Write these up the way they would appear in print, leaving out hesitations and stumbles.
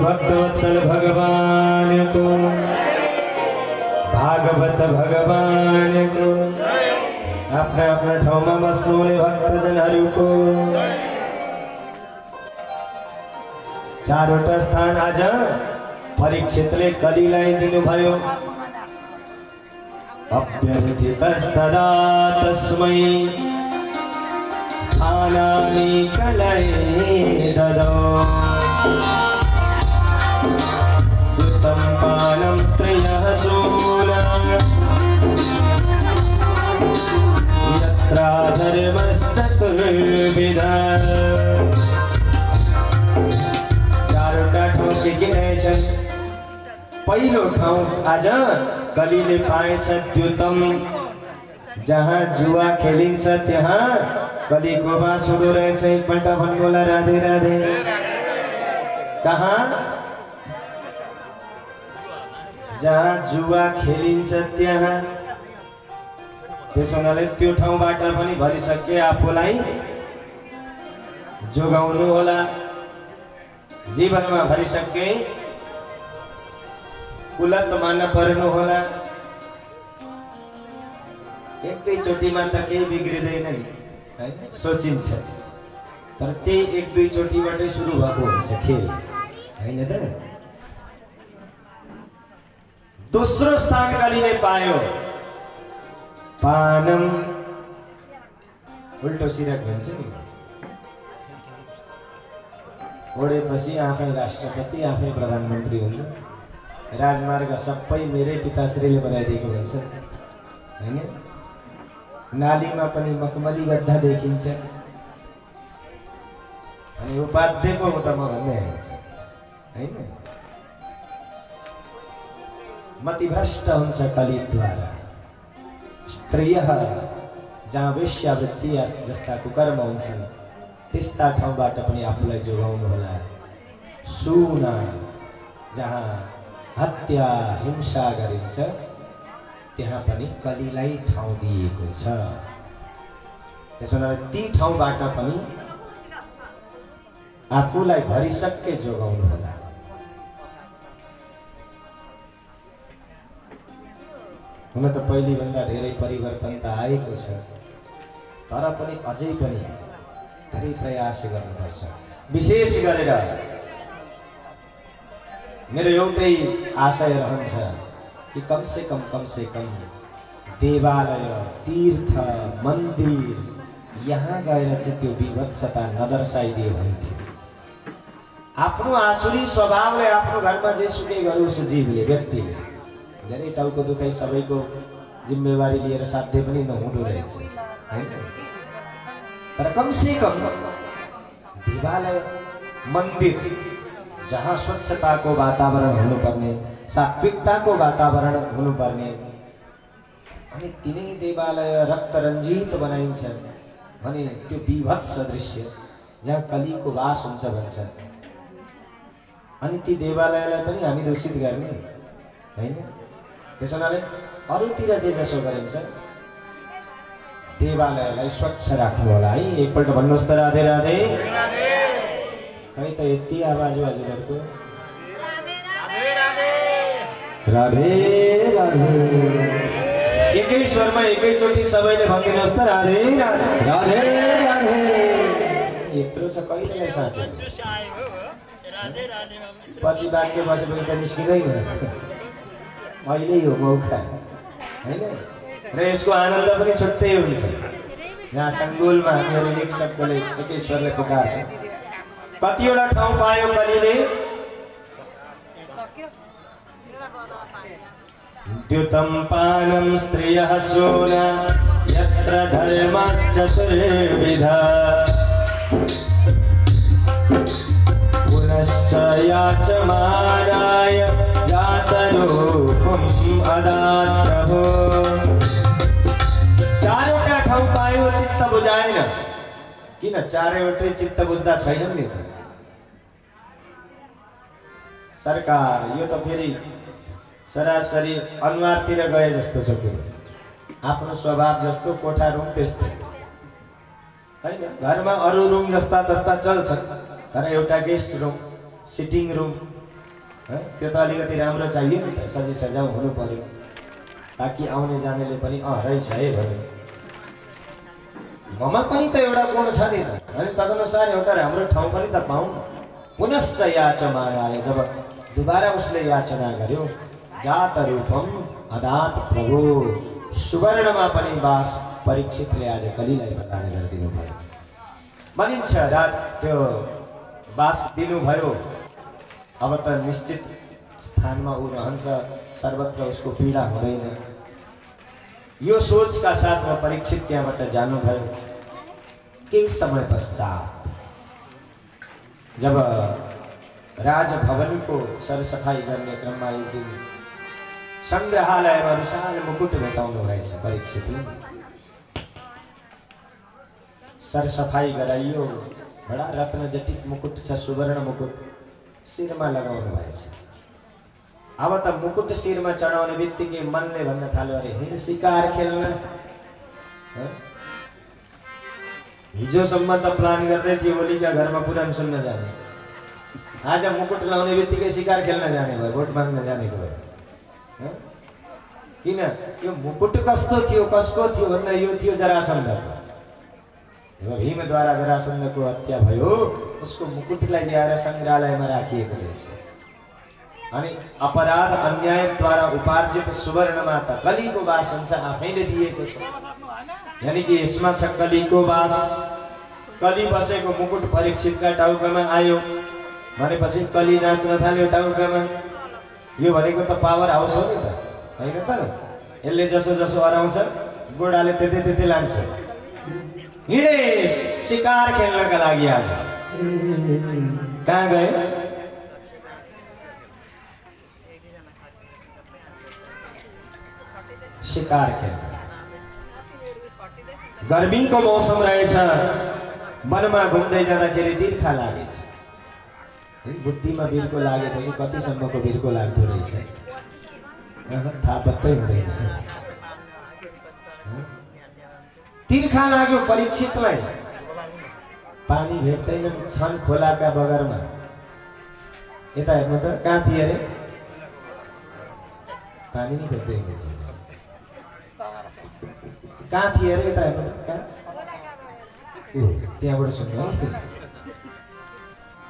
भक्तवत्सल भगवान को, भागवत भगवान को, अपना अपना ठाउँमा बस्नुहुने भक्तजनहरूको चारवटा स्थान आज परीक्षितले कलिलाई दिनुभयो। अभ्यर्थितस्तदा तस्मै स्थानानि कलये ददौ। युतं पानं स्त्रियः शूला यत्रा धर्मश्चतुर्विधः। चारवटा ठाउँ के रहेछन्? पहिलो ठाउँ आज कलिले पाएछ द्युतम, जहाँ जुवा खेलिन्छ त्यहाँ कलिको बास हुँदो रहेछ। एकपल्ट भन्नुहोला राधे राधे। कहाँ? जहाँ जुवा खेलिन्छ त्यहाँ। त्यसो हुनाले त्यो ठाउँबाट पनि भरिसके आफूलाई जोगाउनु होला। जीवनमा भरिसके कुलत मान पर्नु होला। एकैचोटिमा त केही बिग्रिँदैन नि। हैन सोचिन्छ तर त्यही एक दुई चोटीबाटै सुरु भएको हुन्छ खेल हैन त। दोस्रो स्थान कलिले पायो पानम उल्टो सिरक भन्छ नि ओडेपछि आफै राष्ट्रपति आफै प्रधानमन्त्री हुन्छ राजमार्ग सबै मेरै पिताश्रीले बनाइदिएको भन्छ हैन। नालीमा पनि मखमली गड्ढा देखिन्छ अनि उपाध्याय पो त म भन्ने हैन। मतिभ्रष्ट हुन्छ कलिद्वारा स्त्रीयः जहाँ वेश्यावृत्ति जस्ता कुकर्म हुन्छन् त्यस्ता ठाउँबाट पनि आफूलाई जोगाउनु होला। सुना जहाँ हत्या हिंसा गरिन्छ त्यहाँ पनि कलिलाई ठाउँ दिएको छ। त्यसो भए ती ठाउँबाट पनि आफूलाई भरिसक्के जोगाउनु होला। हुन त पहिलेभन्दा धेरै परिवर्तन त आएको छ तर पनि अझै पनि धेरै प्रयास गर्नुपर्छ। विशेष गरेर मेरो एउटै आशय रहन्छ कि कम से कम देवालय तीर्थ मन्दिर यहाँ गएर चाहिँ त्यो विभत्सता नदर्शाइदियो हुन्थ्यो। आफ्नो आसुरी स्वभावले आफ्नो घरमा जेसुकै गरोस् जीवले व्यक्तिले धेरै टाउको दुखाइ सबैको जिम्मेवारी लिएर साध्य पनि नहुँदो रहेछ हैन। तर कम से कम देवालय मन्दिर जहाँ स्वच्छताको वातावरण हुनुपर्ने सात्विकताको वातावरण हुनुपर्ने अनि तिनै देवालय रक्तरञ्जित बनाइन्छ भने त्यो विभत्स दृश्य जहाँ कलीको वास हुन्छ भन्छ अनि ती देवालयलाई पनि हामी दूषित गर्ने हैन। त्यसैले अरूतिर जे जसो गरिन्छ देवालयलाई स्वच्छ राख्नु होला है। एकपल्ट भन्नुहोस् त राधे राधे। खै त यति आवाज हजुरहरुको राधे राधे एकै स्वरमा एकैचोटि सबैले भनिदिनुहोस् त राधे राधे राधे राधे। यत्रो छ कहिलेलाई साँच्चै पछि वाक्य बसेपछि त निस्किँदैन अहिले यो मौका हैन र यसको आनन्द पनि छुट्टै हुन्छ। यहाँ सङ्गोलमा हामीहरू एक शब्दले एकै स्वरले पुकार्छौँ। कतिवटा ठाउँ पायो कलिले द्युतं पानं स्त्रियः सोना यत्र धर्मश्चतुर्विधा पुनश्च याचमानाय जातरूपम् अदात्रभो। चारवटा ठाउँ पायो चित्त बुझाएन किन चारैवटै चित्त बुझ्दा छैनन् नि त। सरकार यो त फेरि सरासरी अनुहारतिर गए जस्तो छ के आफ्नो स्वभाव जस्तो कोठा रुम त्यस्तै हैन। घरमा अरू रुम जस्ता तस्ता चल्छ तर एउटा गेस्ट रुम सिटिङ रुम त्यो त अलिकति राम्रो चाहियो नि त सजी सजाउ हुनु पर्यो ताकि आउने जानेले पनि रहेछ है भन्यो। ममा पनि त एउटा गुण छ नि अनि तदनुसार एउटा राम्रो ठाउँ पनि त पाउँ। पुनश्च याचमानाय जब दुबारा उसले याचना गर्यो जात रूपम अदात प्रभु सुवर्णमा पनि वास परीक्षितले आज कलिलाई प्रदान गरिदिनु भयो भनिन्छ। रात त्यो वास दिनुभयो अब त निश्चित स्थानमा ऊ रहन्छ सर्वत्र उसको पीडा हुँदैन। यो सोचका साथमा परीक्षित त्यहाँबाट जानुभयो। केही समय पश्चात जब राजभवनको सरसफाई गर्ने क्रममा एक दिन संग्रहालयमा विशाल मुकुट भेटाउनु भएछ परीक्षितले। सरसफाई गराइयो बडा रत्न जटित मुकुट छ सुवर्ण मुकुट शिरमा लगाउनु भएछ। अब त मुकुट शिरमा चढाउने बित्तिकै मनले भन्न थाल्यो अरे हिँड शिकार खेल्न। हिजोसम्म त प्लान गर्दै थियो ओलीका घरमा पुराण सुन्न जाने आज मुकुट लाउने बित्तिकै शिकार खेल्न जाने भयो भोट माग्न जाने भयो। किन यो मुकुट कस्तो थियो कसको थियो भन्दा यो थियो जरासन्ध जब भीमद्वारा जरासन्धको हत्या भयो उसको मुकुटलाई ल्याएर सङ्ग्रहालयमा राखिएको रहेछ। अनि अपराध अन्यायद्वारा उपार्जित सुवर्णमा त कलीको वास हुन्छ आफैले दिएको छ। यानि कि यसमा छ कलीको वास। कली बसेको मुकुट परीक्षितका टाउकामा आयो भनेपछि कली नाच्न थाल्यो टाउकामा। यो भनेको त पावर हाउस हो नि त, होइन त? यसले जसो जसो हराउँछ गोडाले त्यतै त्यतै लान्छ। हिँडे शिकार खेल्नका लागि आज। कहाँ गए? शिकार खेल्न। गर्मीको मौसम रहेछ, वनमा घुम्दै जाँदाखेरि तिर्खा लागेछ। बुद्धिमा बिर्को लागेपछि कतिसम्मको बिर्को लाग्दो रहेछ थाहा पत्तै हुँदैन। तिर्खा लाग्यो परीक्षितलाई। पानी भेट्दैनन् छन् खोलाका बगरमा। यता हेर्नु त, कहाँ थिए अरे? पानी नै भेट्दैन। कहाँ थिए अरे? यता हेर्नु त, कहाँ? त्यहाँबाट सुन्नु।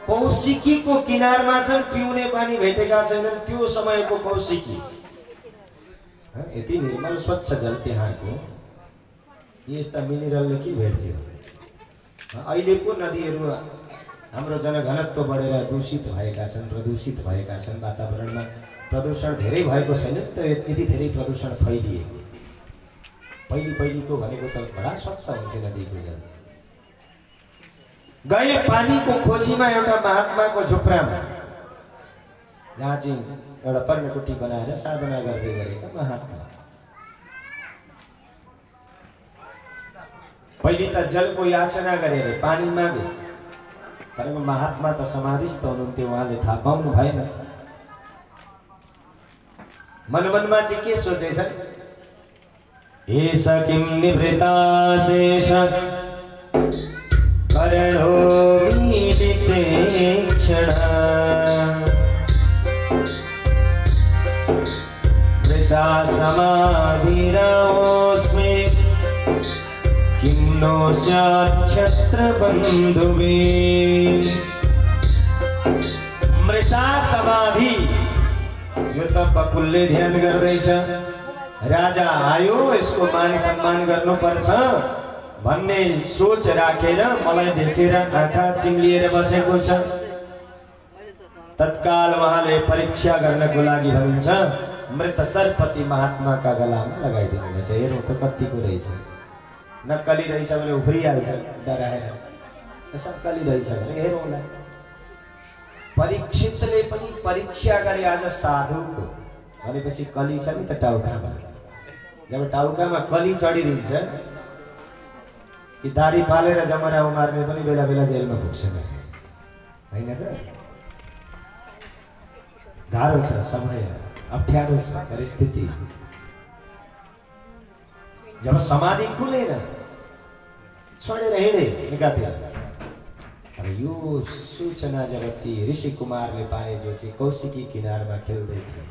कौशिकीको किनारमा छन्, पिउने पानी भेटेका छैनन्। त्यो समयको कौशिकी, यति निर्मल स्वच्छ जल त्यहाँको। यस्ता मिनरलले के भेट्थ्यो? अहिले पो नदीहरू हाम्रो जनघनत्व बढेर दूषित भएका छन्, प्रदूषित भएका छन्। वातावरणमा प्रदूषण धेरै भएको छैन त, यति धेरै प्रदूषण फैलिएको। पहिलीको भनेको त बडा स्वच्छ हुन्थ्यो नदीको जल। गए पानीको खोजीमा एउटा महात्माको झुप्रामा, जहाँ चाहिँ एउटा पर्णकुटी बनाएर साधना गर्दै गरेका महात्मा। पहिले त जलको याचना गरेर पानी मागे, तर महात्मा त समाधिस्थ हुनुहुन्थ्यो, उहाँले थाहा पाउनु भएन। मनमनमा चाहिँ के सोचेछन्? एष किं निवृत्ताशेष करणो मीलिते क्षण वृषा समाधिरावोऽस्मि किं नो स्यात् क्षत्रबन्धुभिः। मृषा समाधि, यो त बकुलले ध्यान गर्दैछ। राजा आयो, यसको मान सम्मान गर्नुपर्छ भन्ने सोच राखेर मलाई देखेर आँखा चिम्लिएर बसेको छ। तत्काल उहाँले परीक्षा गर्नको लागि भनिन्छ मृत सर्पति महात्माका गलामा लगाइदिनु रहेछ। हेरौँ त कतिको रहेछ। नक्कली रहेछ भने उफ्रिहाल्छ डराएर, सक्कली रहेछ भने हेरौँला। परीक्षितले पनि परीक्षा गरे आज साधुको। भनेपछि कली छ नि त टाउकामा। जब टाउकामा कली चढिदिन्छ कि दारी पालेर जमरा उमार्ने पनि बेला बेला जेलमा पुग्छन्, होइन त? गाह्रो छ समय, अप्ठ्यारो छ परिस्थिति। जब समाधि खुलेन छोडेर हिँडे निकातिर। तर यो सूचना जब ती ऋषि कुमारले पाए जो चाहिँ कौशिकी किनारमा खेल्दै थिए,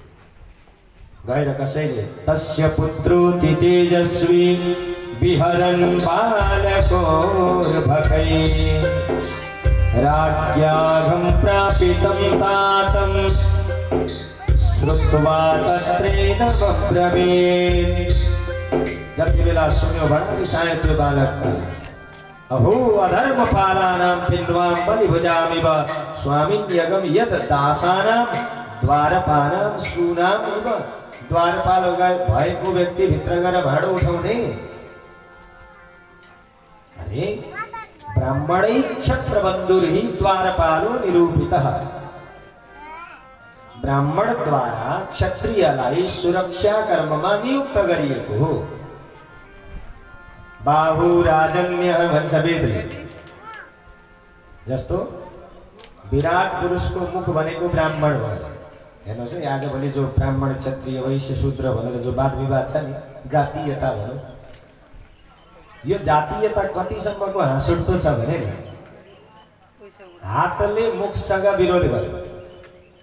गएर कसैले तस्य पुत्रोति तेजस्वी विहरन् बालकोर्भकै राज्ञाघं प्रापितं तातं श्रुत्वा तत्रेदमब्रवीत्। जति बेला सुन्यो बडा रिसायो त्यो बालकले। अहो अधर्मपालानां पिण्ड्वां बलिभुजामिव स्वामिन्यगं यत् दासानां द्वारपानां शूनाम् इव। द्वारपाल भएको व्यक्ति भित्र गएर भाँडो उठाउने। अरे ब्राह्मणै क्षत्रबन्धुर्हि द्वारपालो निरूपितः। ब्राह्मण द्वारा क्षत्रियलाई सुरक्षा कर्ममा नियुक्त गरिएको हो। बाहु राजन्य भन्छ वेदले। जस्तो विराट पुरुषको मुख भनेको ब्राह्मण भयो। हेर्नुहोस् है, आजभोलि जो ब्राह्मण क्षत्रिय वैश्य शूद्र भनेर जो वाद विवाद छ नि, जातीयता भनौँ, यो जातीयता कतिसम्मको हाँस उठ्दो छ भने नि, हातले मुखसँग विरोध गर्यो।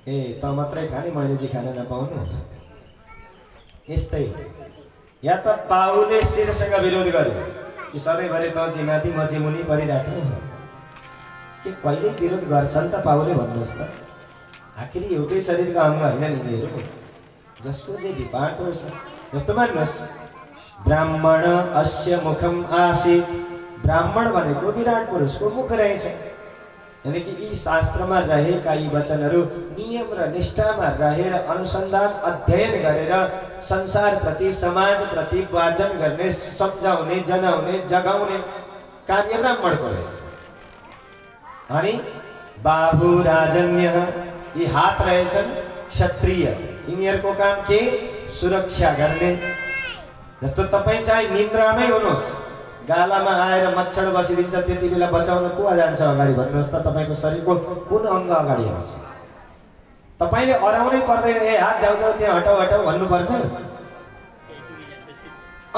ए त मात्रै खाने, मैले चाहिँ खान नपाउनु, यस्तै। या त पाउले शिरसँग विरोध गर्यो, कि सधैँभरि त जिमाथि म चाहिँ मुनि परिराख्नु के कहिले विरोध गर्छन् त पाउले भन्नुहोस् त। आखिर एउटै शरीरको अङ्ग होइन नि यिनीहरू, जसको चाहिँ विपाक होस्। जस्तो मान्नुहोस् ब्राह्मण अस्य मुखम आसीत्, ब्राह्मण भनेको विराट पुरुषको मुख रहेछ। यानी कि यी शास्त्रमा रहेका यी वचनहरू नियम र निष्ठामा रहेर अनुसन्धान अध्ययन गरेर संसारप्रति समाजप्रति वाचन गर्ने, सम्झाउने, जनाउने, जगाउने कार्य ब्राह्मणको रहेछ। अनि बाबु राजन्य, यी हात रहेछन् क्षत्रिय, यिनीहरूको काम के? सुरक्षा गर्ने। जस्तो तपाईँ चाहे निन्द्रामै हुनुहोस्, गालामा आएर मच्छर बसिदिन्छ, त्यति बेला बचाउन को जान्छ अगाडि भन्नुहोस् त? तपाईँको शरीरको कुन अङ्ग अगाडि आउँछ? तपाईँले अराउनै पर्दैन, ए हात जाऊ जाऊ त्यहाँ हटाउ हटाउ भन्नुपर्छ?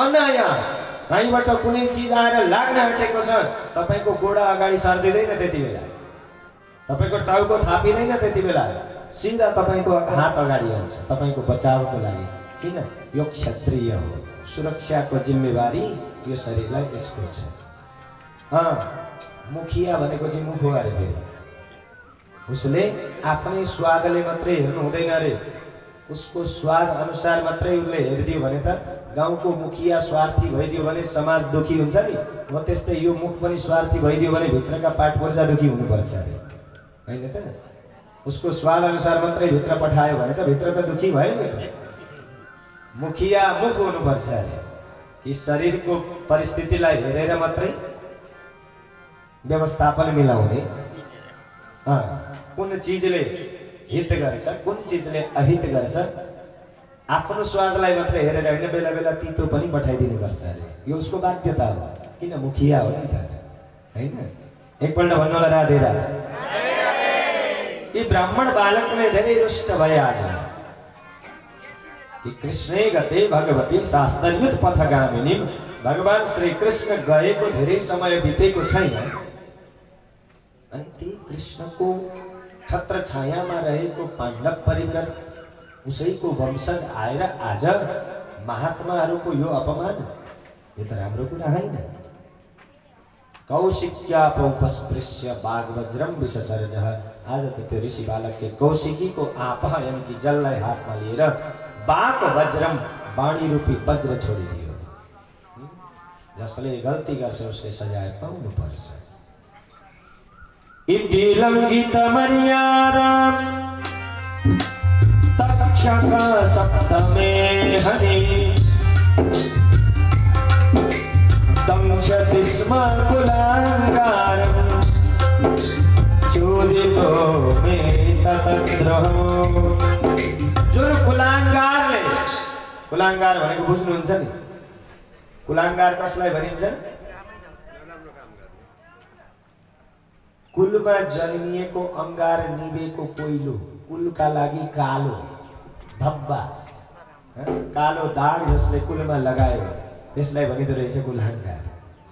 अनायास कहीँबाट कुनै चिज आएर लाग्न आँटेको छ, तपाईँको गोडा अगाडि सर्दिँदैन त्यति बेला, तपाईँको टाउको थापिँदैन त्यति बेला, सिधा तपाईँको हात अगाडि आउँछ तपाईँको बचावको लागि। किन? यो क्षत्रिय हो, सुरक्षाको जिम्मेवारी यो शरीरलाई यसको छ। मुखिया भनेको चाहिँ मुख हो अरे, फेरि उसले आफ्नै स्वादले मात्रै हेर्नु हुँदैन अरे, उसको स्वाद अनुसार मात्रै उसले हेरिदियो भने त गाउँको मुखिया स्वार्थी भइदियो भने समाज दुखी हुन्छ नि। हो त्यस्तै यो मुख पनि स्वार्थी भइदियो भने भित्रका पाठ पूर्जा दुखी हुनुपर्छ अरे, होइन त? उसको स्वाद अनुसार मात्रै भित्र पठायो भने त भित्र त दुखी भयो नि। मुखिया मुख हुनुपर्छ अरे, यी शरीरको परिस्थितिलाई हेरेर मात्रै व्यवस्थापन मिलाउने। कुन चिजले हित गर्छ, कुन चिजले अहित गर्छ, आफ्नो स्वादलाई मात्रै हेरेर होइन, बेला बेला तितो पनि पठाइदिनु पर्छ अरे, यो उसको बाध्यता हो। किन? मुखिया हो नि त, होइन? एकपल्ट भन्नु होला राधे राधे। यी ब्राह्मण बालकले धेरै रुष्ट भए आज कि कृष्णे गते भगवती शास्त्रयुत पथगामिनी, भगवान श्री कृष्ण गएको धेरै समय बितेको छैन, अनि ती कृष्णको छत्र छायामा रहेको पाण्डव परिकर उसैको वंशज आएर आज महात्माहरूको यो अपमान, यो त राम्रो कुरा होइन। कौशिक्यापौपस्पृश्य बागवज्रम विषसर्जः, आज त त्यो ऋषि बालकले कौशिकीको आँपा यानी कि जललाई हातमा लिएर बाग वज्रम, बाणी रूपी वज्र छोडिदियो। जसले गल्ती गर्छ उसले सजाय पाउनु पर्छ। इति लङ्घित मर्यादा तक्षक सप्तमे हनि, दंशति स्म कुलाङ्गारं चोदितो मे ततद्रोहो। जुन कुलाङ्गारले, कुलाङ्गार भनेको बुझ्नुहुन्छ नि? कुलाङ्गार कसलाई भनिन्छ? कुलमा जन्मिएको अंगार निभेको कोइलो, कुलका लागि कालो धब्बा, कालो दाग जसले कुलमा लगायो त्यसलाई भनिदो रहेछ कुलाङ्गार।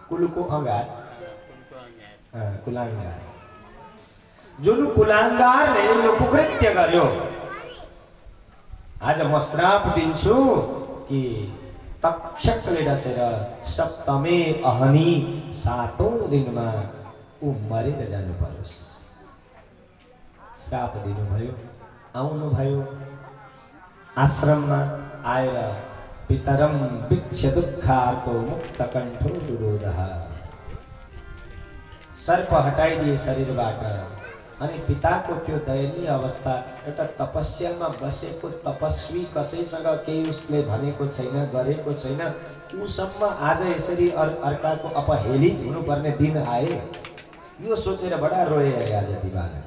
कुलको अंगार कुलाङ्गार। जुन कुलाङ्गारले यो कुकृत्य गर्यो, आज म श्राप दिन्छु कि तक्षकले डसेर सप्तमे अहनी, 7औं दिनमा ऊ मरेर जानु परोस्। श्राप दिनुभयो, आउनुभयो आश्रममा आएर पितरम भिक्ष दुःखार्तो मुक्त कण्ठो दुरोधः, सर्प हटाइदिए शरीरबाट। अनि पिताको त्यो दयनीय अवस्था, एउटा तपस्यामा बसेको तपस्वी कसैसँग केही उसले भनेको छैन, गरेको छैन, उसम्म आज यसरी अर्काको अपहेलित हुनुपर्ने दिन आए, यो सोचेर बडा रोए आज ती बालक।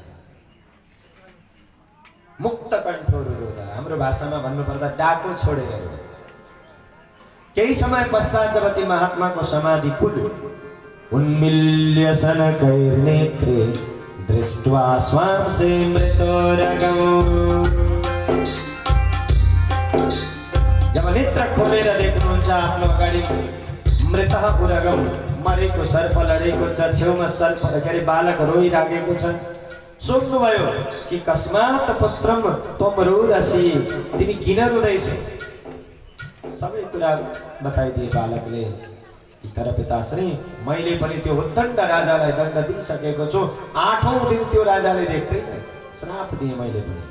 मुक्त कण्ठो रुरोध, हाम्रो भाषामा भन्नुपर्दा डाको छोडेर रोए। केही समय पश्चात जब ती महात्माको समाधि खुल्यो, उन्मिल्य सनकैर्नेत्रे दृष्ट्वा स्वांसे मृतोरगमो, जब नेत्र खोलेर देख्नुहुन्छ आफ्नो अगाडि मृतः उरगम, मरेको सर्प लडेको छ, छेउमा सर्प के अरे बालक रोइराखेको छ। सोच्नुभयो कि कस्मात् पुत्रम त्वम रुदसि, तिमी किन रुँदैछौ? सबै कुरा बताइदिए बालकले तर पिताश्री मैले पनि त्यो उद्दण्ड राजालाई दण्ड दिइसकेको छु। 8औं दिन त्यो राजाले देख्दैन, श्राप दिए मैले पनि।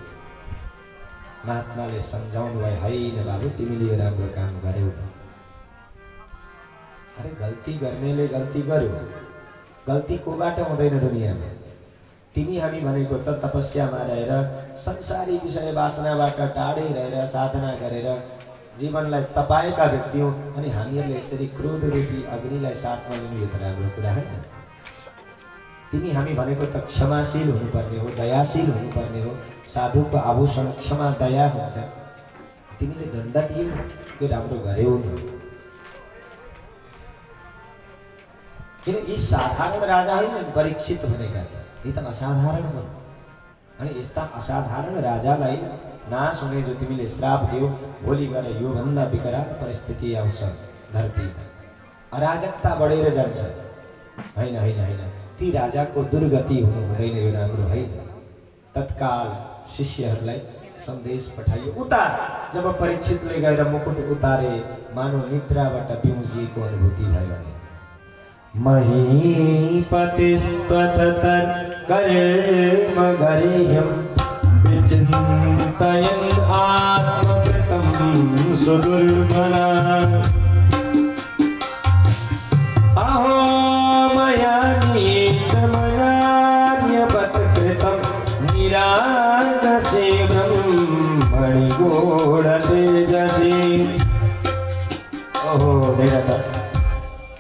महात्माले सम्झाउनु भयो, होइन बाबु तिमीले यो राम्रो काम गर्यौ। अरे गल्ती गर्नेले गल्ती गर्यो, गल्ती कोबाट हुँदैन दुनियाँमा। तिमी हामी भनेको त तपस्यामा रहेर संसारी विषय वासनाबाट टाढै रहेर साधना गरेर जीवनलाई तपाएका व्यक्ति हौ। अनि हामीहरूले यसरी क्रोध रूपी अग्निलाई साथमा लिनु यो त राम्रो कुरा होइन। तिमी हामी भनेको त क्षमाशील हुनुपर्ने हो, दयाशील हुनुपर्ने हो। साधुको आभूषण क्षमा दया हुन्छ। तिमीले दण्ड दियौ, त्यो राम्रो गर्यौ न। किन यी साधारण राजा होइन, परीक्षित भनेका यी त असाधारण हुन्। अनि यस्ता असाधारण राजालाई नाश हुने जो तिमीले श्राप दियो, भोलि गएर योभन्दा विकराल परिस्थिति आउँछ धरतीमा, अराजकता बढेर जान्छ। होइन होइन होइन, ती राजाको दुर्गति हुनु हुँदैन, यो राम्रो होइन। तत्काल शिष्यहरूलाई सन्देश पठाइयो। उता जब परीक्षितले गएर मुकुट उतारे, मानव निद्राबाट बिउजिएको अनुभूति भयो भने महीपतिस्त्वतत्कर्म गरेयं विचिन्तयन् आत्मकृतं सुदुर्बला। अहो मया नीचमनान्यवत्कृतं निरागसे ब्रह्मणिगूढतेजसी। ओहो देवता,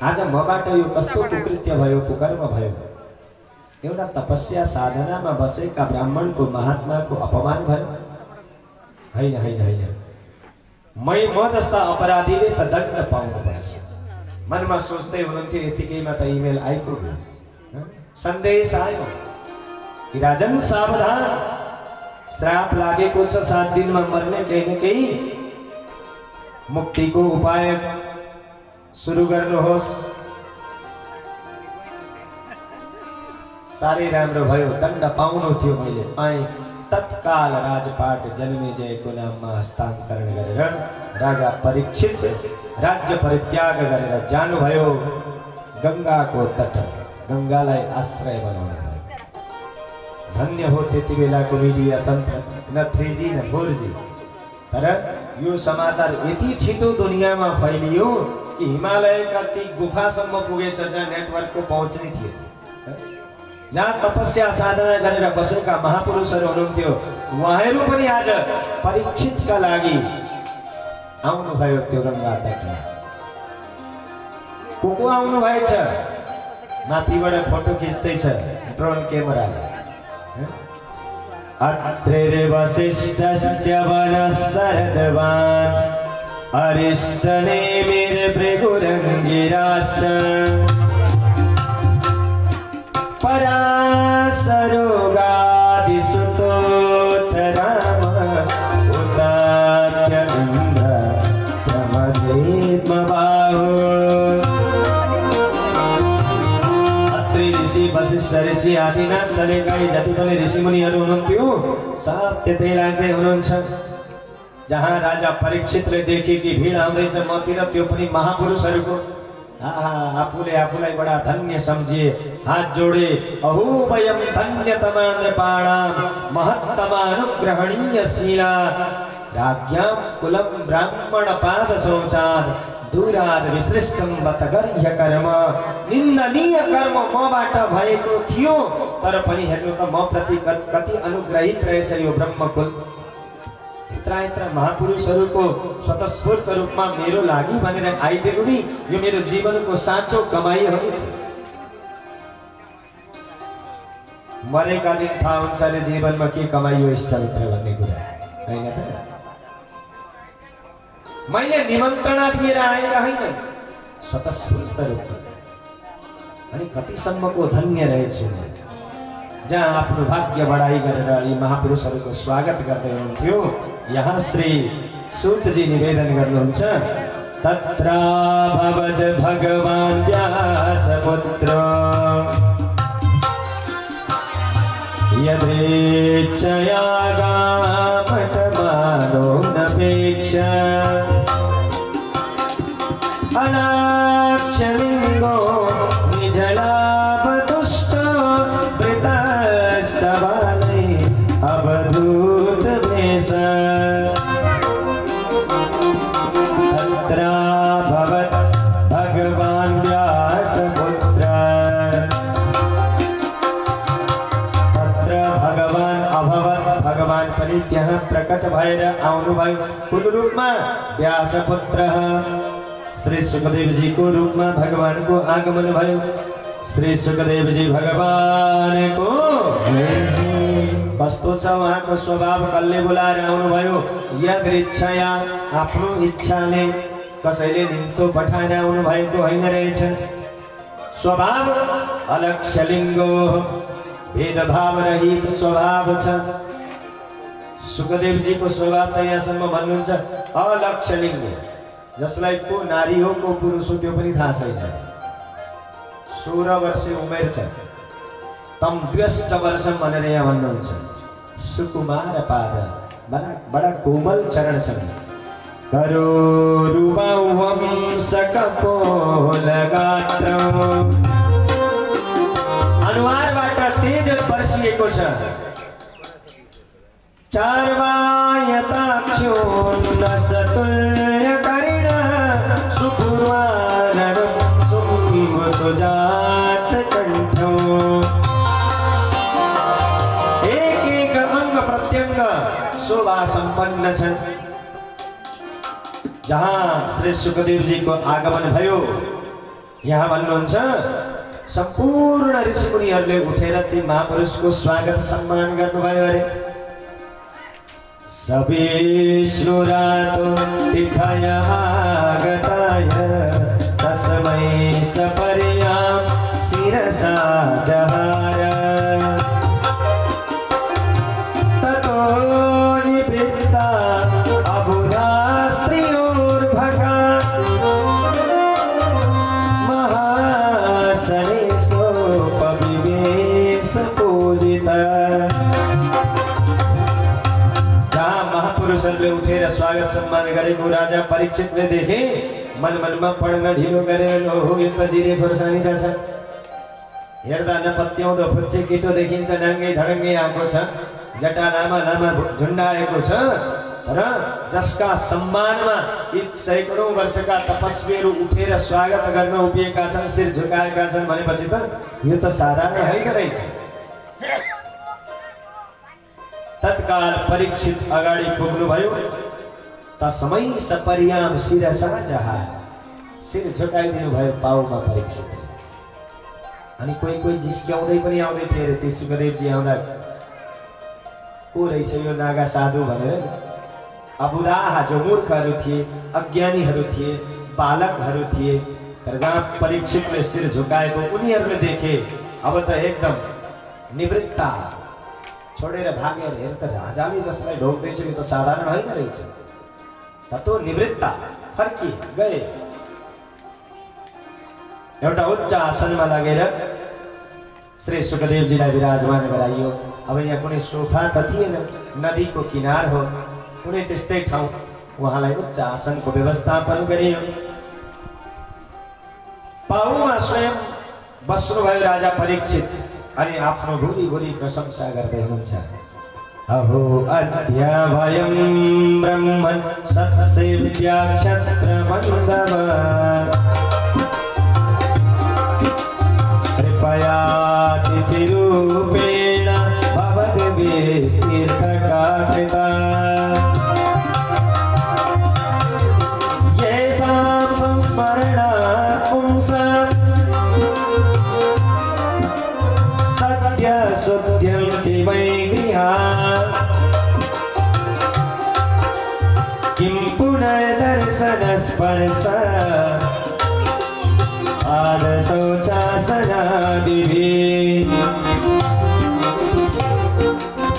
आज मबाट यो कस्तो कुकृत्य भयो, कुकर्म भयो। एउटा तपस्या साधनामा बसेका ब्राह्मणको महात्माको अपमान भयो। होइन होइन होइन, म जस्ता अपराधीले त दण्ड पाउनुपर्छ। मनमा सोच्दै हुनुहुन्थ्यो, यतिकैमा त इमेल आइपुग्यो, सन्देश आयो कि राजन सावधान, श्राप लागेको छ, 7 दिनमा मर्ने, केही न केही मुक्तिको उपाय सुरु गर्नुहोस्। साह्रै राम्रो भयो, दण्ड पाउनु थियो, मैले पाएँ। तत्काल राजपाट जन्मेजयको नाममा हस्तान्तरण गरेर राजा परीक्षित राज्य परित्याग गरेर जानुभयो गङ्गाको तट, गङ्गालाई आश्रय बनाउनु भयो। धन्य हो त्यति बेलाको मिडिया तन्त्र, न 3G न 4G। तर यो समाचार यति छिटो दुनियाँमा फैलियो कि हिमालयका ती गुफासम्म पुगेछ जहाँ नेटवर्कको पहुँच नै थिएन। जहाँ तपस्या साधना गरेर बसेका महापुरुषहरू हुनुहुन्थ्यो, उहाँहरू पनि आज परीक्षितका लागि आउनुभयो त्यो गङ्गा तटमा। को आउनु भएछ? माथिबाट फोटो खिच्दैछ ड्रोन क्यामेराले। अत्रिर्वसिष्ठस्य वनः शरद्वान् अरिष्टनेमिर्भृगुरङ्गिराश्च पराशरोगादिसुतोऽथ राम उतार्य इन्द्र प्रमदेत्मबाहो। अत्रि ऋषि, वसिष्ठ ऋषि आदि नाम चलेका यी जति पनि ऋषिमुनिहरू हुनुहुन्थ्यो, सब त्यतै लाग्दै हुनुहुन्छ। जहाँ राजा परीक्षितले देखे कि भिड आउँदैछ मतिर, त्यो पनि महापुरुषहरूको आफूले आफूलाई बडा धन्य सम्झिए, हात जोडे। अहो वयं धन्यतमा नृपाणां महत्तमानुग्रहणीय शीला राज्ञां कुलं ब्राह्मण पाद शौचात् दूरात् विसृष्टं बतगर्ह्य कर्म। निन्दनीय कर्म मबाट भएको थियो, तर पनि हेर्नु त म प्रति कति अनुग्रहित रहेछ यो ब्रह्मकुल। यत्र महापुरुषहरूको स्वतस्फूर्त रूपमा मेरो लागि भनेर आइदिनु नि, यो मेरो जीवनको साँचो कमाई हो। मरेका दिन थाहा हुन्छ अरे जीवनमा के कमाइयो इष्टमित्र भन्ने कुरा होइन त। मैले निमन्त्रणा दिएर आएका होइन, स्वतस्फूर्त रूपमा। अनि कतिसम्मको धन्य रहेछु जहाँ आफ्नो भाग्य बढाई गरेर यी महापुरुषहरूको स्वागत गर्दै हुनुहुन्थ्यो। यहाँ श्री सूतजी निवेदन गर्नुहुन्छ, तत्राभवद् भगवान् व्यासपुत्र यदेच्छया गामटमानो नपेक्ष अनाक्षमे यहाँ प्रकट भएर आउनुभयो। कुन रूपमा? व्यासपुत्र श्री सुखदेव जी को रूपमा भगवान को आगमन भयो। श्री सुखदेव जी भगवान को कस्तो छ उहाँको स्वभाव, कसले बोलाएर आउनुभयो? यद इच्छाया, आफ्नो इच्छाले, कसैले निम्तो पठाएर आउनु भएको होइन रहेछ। स्वभाव अलक्ष्यलिङ्गो, भेदभाव रहित स्वभाव छ। सुखदेव जी को स्वभाव त यहाँसम्म भन्नुहुन्छ अलक्ष्यलिङ्ग, जसलाई को नारी हो को पुरुष हो त्यो पनि थाहा छैन। 16 वर्ष उमेर छ, तम द्वष्ट वर्षम भनेर यहाँ भन्नुहुन्छ। सुकुमार पाद, बडा कोमल चरण छन्। करोरुवं सकपोलगात्र, अनुहारबाट तेज वर्षिएको छ। चार्वायताक्षो नसतुल्यकर्ण, सुपूर्वानरं सुजात कण्ठो। एक अंग प्रत्यंग शोभा संपन्न छन्। जहाँ श्री सुखदेव जी को आगमन भयो, यहाँ भन्नुहुन्छ सम्पूर्ण ऋषिमुनिहरूले उठेर ती महापुरुषको स्वागत सम्मान गर्नुभयो अरे। सविष्णुरातो तिथय आगताय, तस्मै सपर्यां शिरसा जहार। ततो निवृत्ता अबुधा स्त्रियोर्भगा, महासनेशोपविवेश पूजिता। महापुरुषहरूले उठेर स्वागत सम्मान गरेको राजा परीक्षितले देखे। मन मनमा पढ्न ढिलो गरेर हो यो त जिरे खोर्सानी रहेछ। हेर्दा नपत्याउँदो फुच्चे केटो देखिन्छ, नाङ्गे धडङ्गे आएको छ, जटा लामा लामा झुन्डाएको छ। र जसका सम्मानमा यी सैकडौं वर्षका तपस्वीहरू उठेर स्वागत गर्न उभिएका छन्, शिर झुकाएका छन् भनेपछि त यो त साधारण होइन रहेछ। तत्काल परीक्षित अगाडि पुग्नुभयो। तस्मै सपर्यां शिरसा जहार, शिर झुकाइदिनु भयो पाउमा परीक्षित। अनि कोही कोही जिस्क्याउँदै पनि आउँदै थिए अरे। ती सुखदेवजी आउँदा को रहेछ यो नागा साधु भनेर। अबुधाहा, जो मूर्खहरू थिए, अज्ञानीहरू थिए, बालकहरू थिए। तर जहाँ परीक्षितले शिर झुकाएको उनीहरूले देखे। अब त एकदम निवृत्ता छोडेर भागेर, हेर त राजाले जसलाई ढोक्दैछ यो त साधारण होइन रहेछ। ततो निवृत्ता फर्की गए। एउटा उच्च आसनमा लगेर श्री सुखदेवजीलाई विराजमान गराइयो। अब यहाँ कुनै सोफा त थिएन, नदीको किनार हो, कुनै त्यस्तै ठाउँ उहाँलाई उच्च आसनको व्यवस्थापन गरियो। पाउमा स्वयं बस्नुभयो राजा परीक्षित। अनि आफ्नो भुली भुली प्रशंसा गर्दै हुनुहुन्छ। अहो अध्यावयं ब्रह्मन् सत्सेव्या क्षत्रमन्दव, कृपया तिथिरूपेण भवद्भिस्तीर्थका कृता। येषां संस्मरणात् पुंसाम् शुद्ध्यन्ति वै गृहात्, किं पुनर्दर्शनस्पर्श पादशौचासनादिभिः।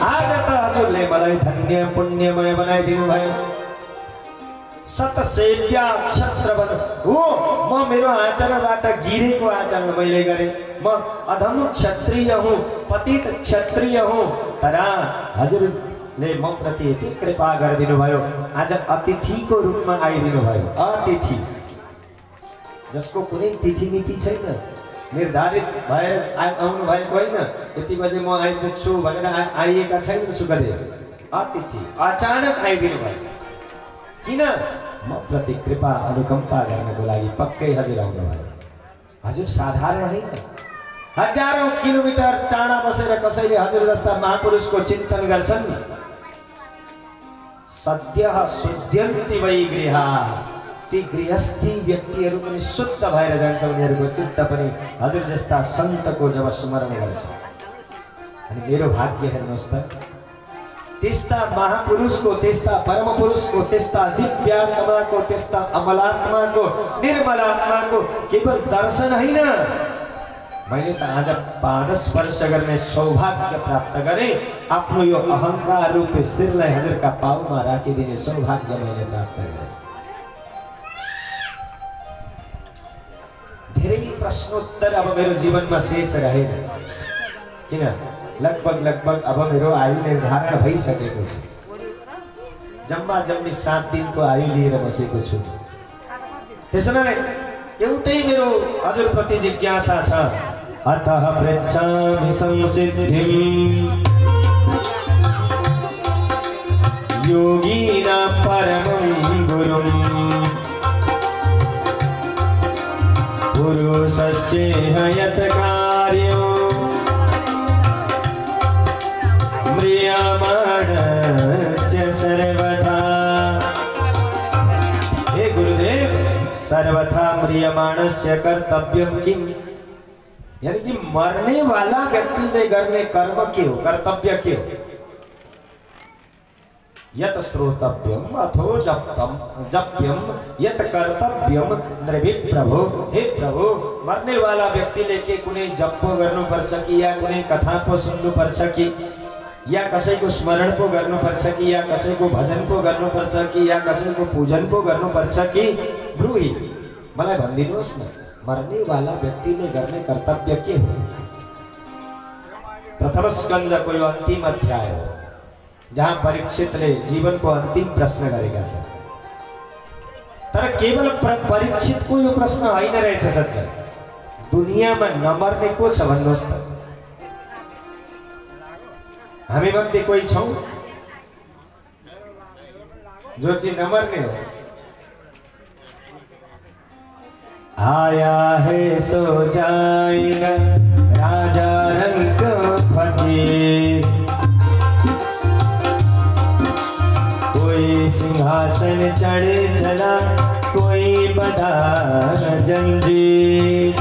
आज त हजुरले मलाई धन्य पुण्यमय बनाइदिनु भयो। सतसेव्या क्षत्रवन हो, म मेरो आचरणबाट गिरेको आचरण मैले गरेँ। म अधम क्षत्रिय हुँ, पतित क्षत्रिय हुँ। तर हजुरले म प्रति यति कृपा गरिदिनु भयो। आज अतिथिको रूपमा आइदिनु भयो। अतिथि जसको कुनै तिथि मिति छैन, निर्धारित भएर आउनु भएको होइन। यति बजे म आइपुग्छु भनेर आइएका छैन सुखदेव। अतिथि अचानक आइदिनु भयो। किन? म प्रति कृपा अनुकम्पा गर्नको लागि पक्कै हजुर आउनुभयो। हजुर साधारण होइन। हजारौं किलोमिटर टाढा बसेर कसैले हजुर जस्ता महापुरुषको चिन्तन गर्छन्। सद्यः शुद्ध्यन्ति वै गृहा। ती गृहस्थी व्यक्तिहरू पनि शुद्ध भएर जान्छ, उनीहरूको चित्त पनि हजुर जस्ता सन्तको जब स्मरण गर्छ। अनि मेरो भाग्य हेर्नुहोस् त, त्यस्ता महापुरुषको, त्यस्ता परम पुरुषको, त्यस्ता दिव्यात्माको, त्यस्ता अमलात्माको, निर्मलात्माको केवल दर्शन होइन, मैले त आज पाद स्पर्श गर्ने सौभाग्य प्राप्त गरेँ। आफ्नो यो अहंकार रूपी शिरलाई हजुरका पाउमा राखिदिने सौभाग्य मैले प्राप्त गरेँ। धेरै प्रश्नोत्तर अब मेरो जीवनमा शेष रहेन, किन लगभग अब मेरो आयु निर्धारण भइसकेको छ। जम्मा जम्मी 7 दिनको आयु लिएर बसेको छु। त्यसैले एउटै मेरो हजुरप्रति जिज्ञासा छ। अतः पृच्छामि संसिद्धिं योगिनां परमं गुरुं पुरुषस्य यत् कार्यं म्रियमाणस्य सर्वथा। हे गुरुदेव, सर्वथा म्रियमाणस्य कर्तव्यं किम? यानी कि मरने वाला व्यक्ति ने करने कर्म के हो, कर्तव्य के हो? यत श्रोतव्यम अथो जप्यम यत कर्तव्यम नृभिः प्रभु। हे प्रभु, मरने वाला व्यक्ति ने के कुनै जप्पो गर्नुपर्छ कि या कुनै कथा पो सुन्नुपर्छ कि या कसैको स्मरण पो गर्नुपर्छ कि या कसैको भजन पो गर्नुपर्छ कि या कसैको पूजन पो गर्नुपर्छ कि? ब्रुही मलाई भनिदिनुहोस् न, मरने वाला व्यक्ति ने गर्ने कर्तव्य के हो? प्रथम स्कंद को यो अंतिम अध्याय हो, जहाँ परीक्षितले जीवनको अंतिम प्रश्न गरेका छन्। तर केवल परीक्षितको यो प्रश्न होइन रहेछ सज्जन, दुनियाँमा नमर्ने को छ भन्नुहोस् त? हामी मध्ये कोही छौं जो चाहिँ नमर्ने होस्? आया है सो जाएगा राजा रंग फकीर, कोई सिंहासन चढ़े चला, कोई बधा जंजीर।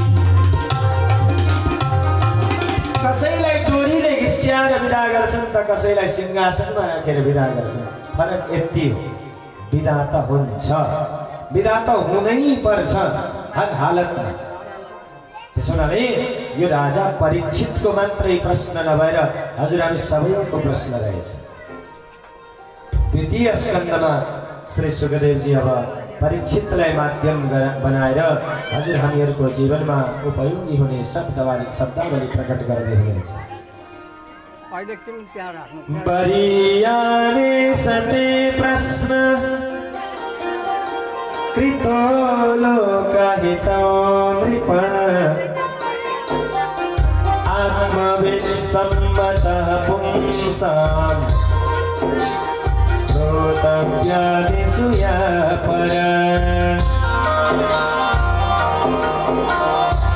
कसैलाई डोरीले घिस्याएर विदा गर्छन् त कसैलाई सिंहासनमा राखेर विदा गर्छन्। फरक यति हो, विदा त हुन्छ, विदा त हुनै पर्छ हर हालतमा। त्यसोले यो राजा परीक्षितको मात्रै प्रश्न नभएर हजुर हामी सबैको प्रश्न रहेछ। द्वितीय स्कन्दमा श्री सुखदेवजी अब परीक्षितलाई माध्यम बनाएर हजुर हामीहरूको जीवनमा उपयोगी हुने शब्दावली प्रकट गर्दै हुनुहुन्छ। बरियाने सते प्रश्न कृतो लोकहितो नृप, आत्मविसम्मतः पुंसां श्रोतव्यादिषु या पर।